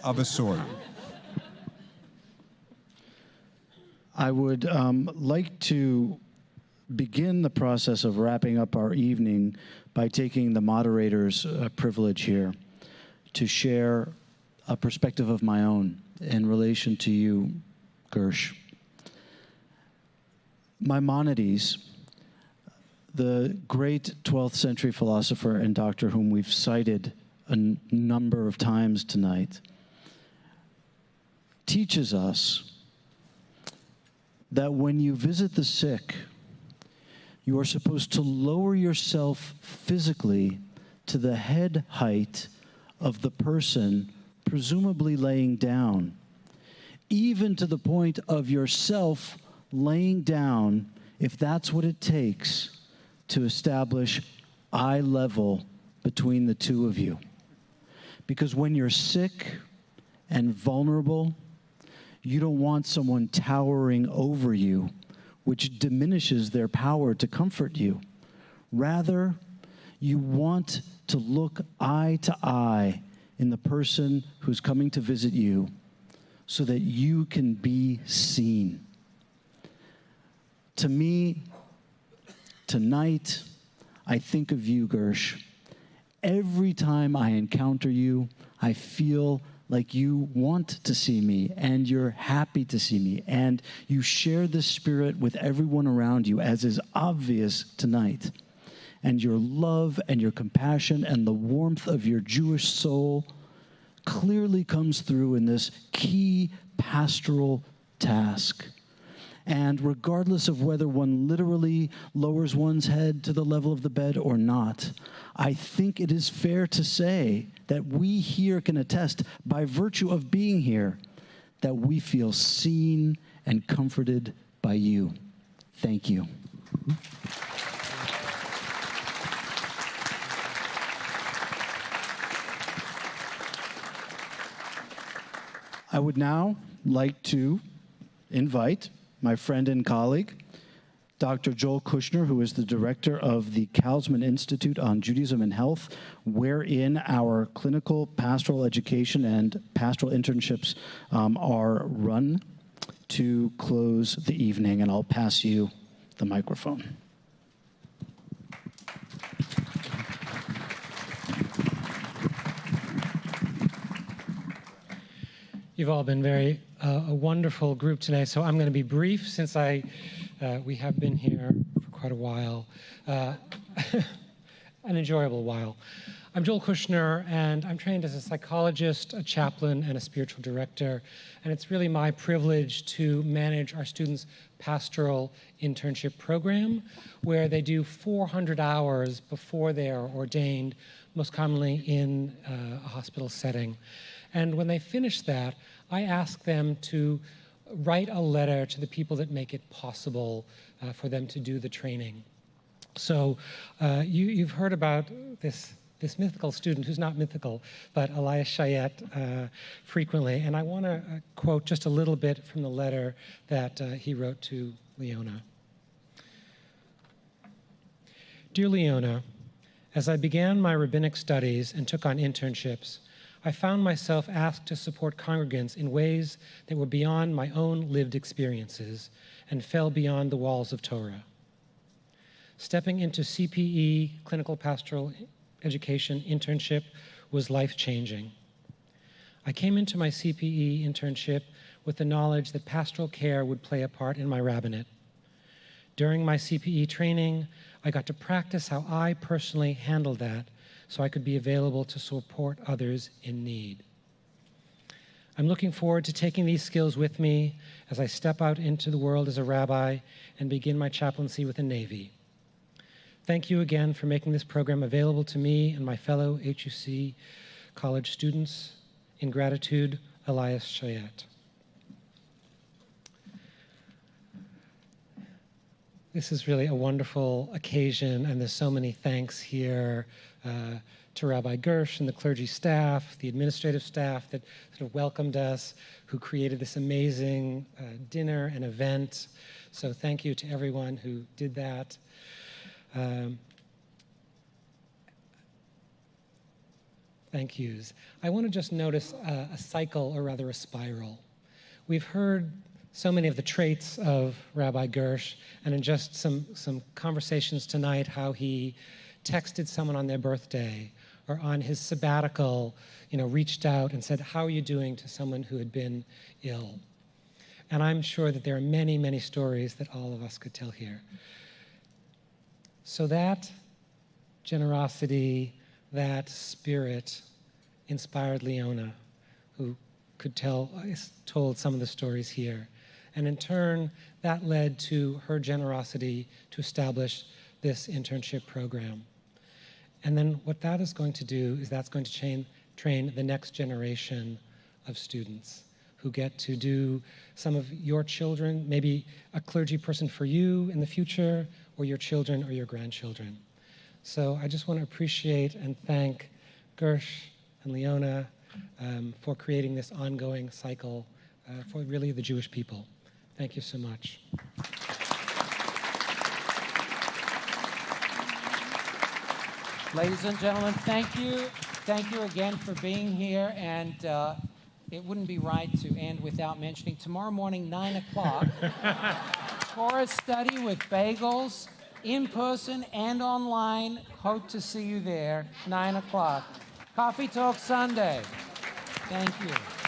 Of a sort.
I would like to begin the process of wrapping up our evening by taking the moderator's privilege here to share a perspective of my own in relation to you, Gersh. Maimonides, the great 12th century philosopher and doctor whom we've cited a number of times tonight, teaches us that when you visit the sick, you are supposed to lower yourself physically to the head height of the person presumably laying down, even to the point of yourself laying down, if that's what it takes to establish eye level between the two of you. Because when you're sick and vulnerable, you don't want someone towering over you, which diminishes their power to comfort you. Rather, you want to look eye to eye in the person who's coming to visit you so that you can be seen. To me, tonight, I think of you, Gersh. Every time I encounter you, I feel like you want to see me and you're happy to see me and you share this spirit with everyone around you, as is obvious tonight. And your love and your compassion and the warmth of your Jewish soul clearly comes through in this key pastoral task. And regardless of whether one literally lowers one's head to the level of the bed or not, I think it is fair to say that we here can attest, by virtue of being here, that we feel seen and comforted by you. Thank you. I would now like to invite my friend and colleague, Dr. Joel Kushner, who is the director of the Kaufman Institute on Judaism and Health, wherein our clinical pastoral education and pastoral internships are run, to close the evening, and I'll pass you the microphone.
You've all been a wonderful group today, so I'm going to be brief since we have been here for quite a while, an enjoyable while. I'm Joel Kushner, and I'm trained as a psychologist, a chaplain, and a spiritual director, and it's really my privilege to manage our students' pastoral internship program, where they do 400 hours before they are ordained, most commonly in a hospital setting. And when they finish that, I ask them to write a letter to the people that make it possible for them to do the training. So you've heard about this mythical student, who's not mythical, but Elias Shayet frequently. And I want to quote just a little bit from the letter that he wrote to Leona. Dear Leona, as I began my rabbinic studies and took on internships, I found myself asked to support congregants in ways that were beyond my own lived experiences and fell beyond the walls of Torah. Stepping into CPE, clinical pastoral education internship, was life-changing. I came into my CPE internship with the knowledge that pastoral care would play a part in my rabbinate. During my CPE training, I got to practice how I personally handled that so I could be available to support others in need. I'm looking forward to taking these skills with me as I step out into the world as a rabbi and begin my chaplaincy with the Navy. Thank you again for making this program available to me and my fellow HUC college students. In gratitude, Elias Shayet. This is really a wonderful occasion, and there's so many thanks here to Rabbi Gersh and the clergy staff, the administrative staff that sort of welcomed us, who created this amazing dinner and event. So thank you to everyone who did that. Thank yous. I want to just notice a cycle, or rather a spiral. We've heard so many of the traits of Rabbi Gersh, and in just some conversations tonight, how he texted someone on their birthday, or on his sabbatical, reached out and said, "How are you doing?" to someone who had been ill. And I'm sure that there are many, many stories that all of us could tell here. So that generosity, that spirit inspired Leona, who told some of the stories here. And in turn, that led to her generosity to establish this internship program. And then what that is going to do is that's going to train the next generation of students who get to do some of your children, maybe a clergy person for you in the future, or your children or your grandchildren. So I just want to appreciate and thank Gersh and Leona for creating this ongoing cycle for really the Jewish people. Thank you so much.
Ladies and gentlemen, thank you. Thank you again for being here. And it wouldn't be right to end without mentioning tomorrow morning, 9 o'clock, Torah study with bagels, in person and online. Hope to see you there, 9 o'clock. Coffee Talk Sunday. Thank you.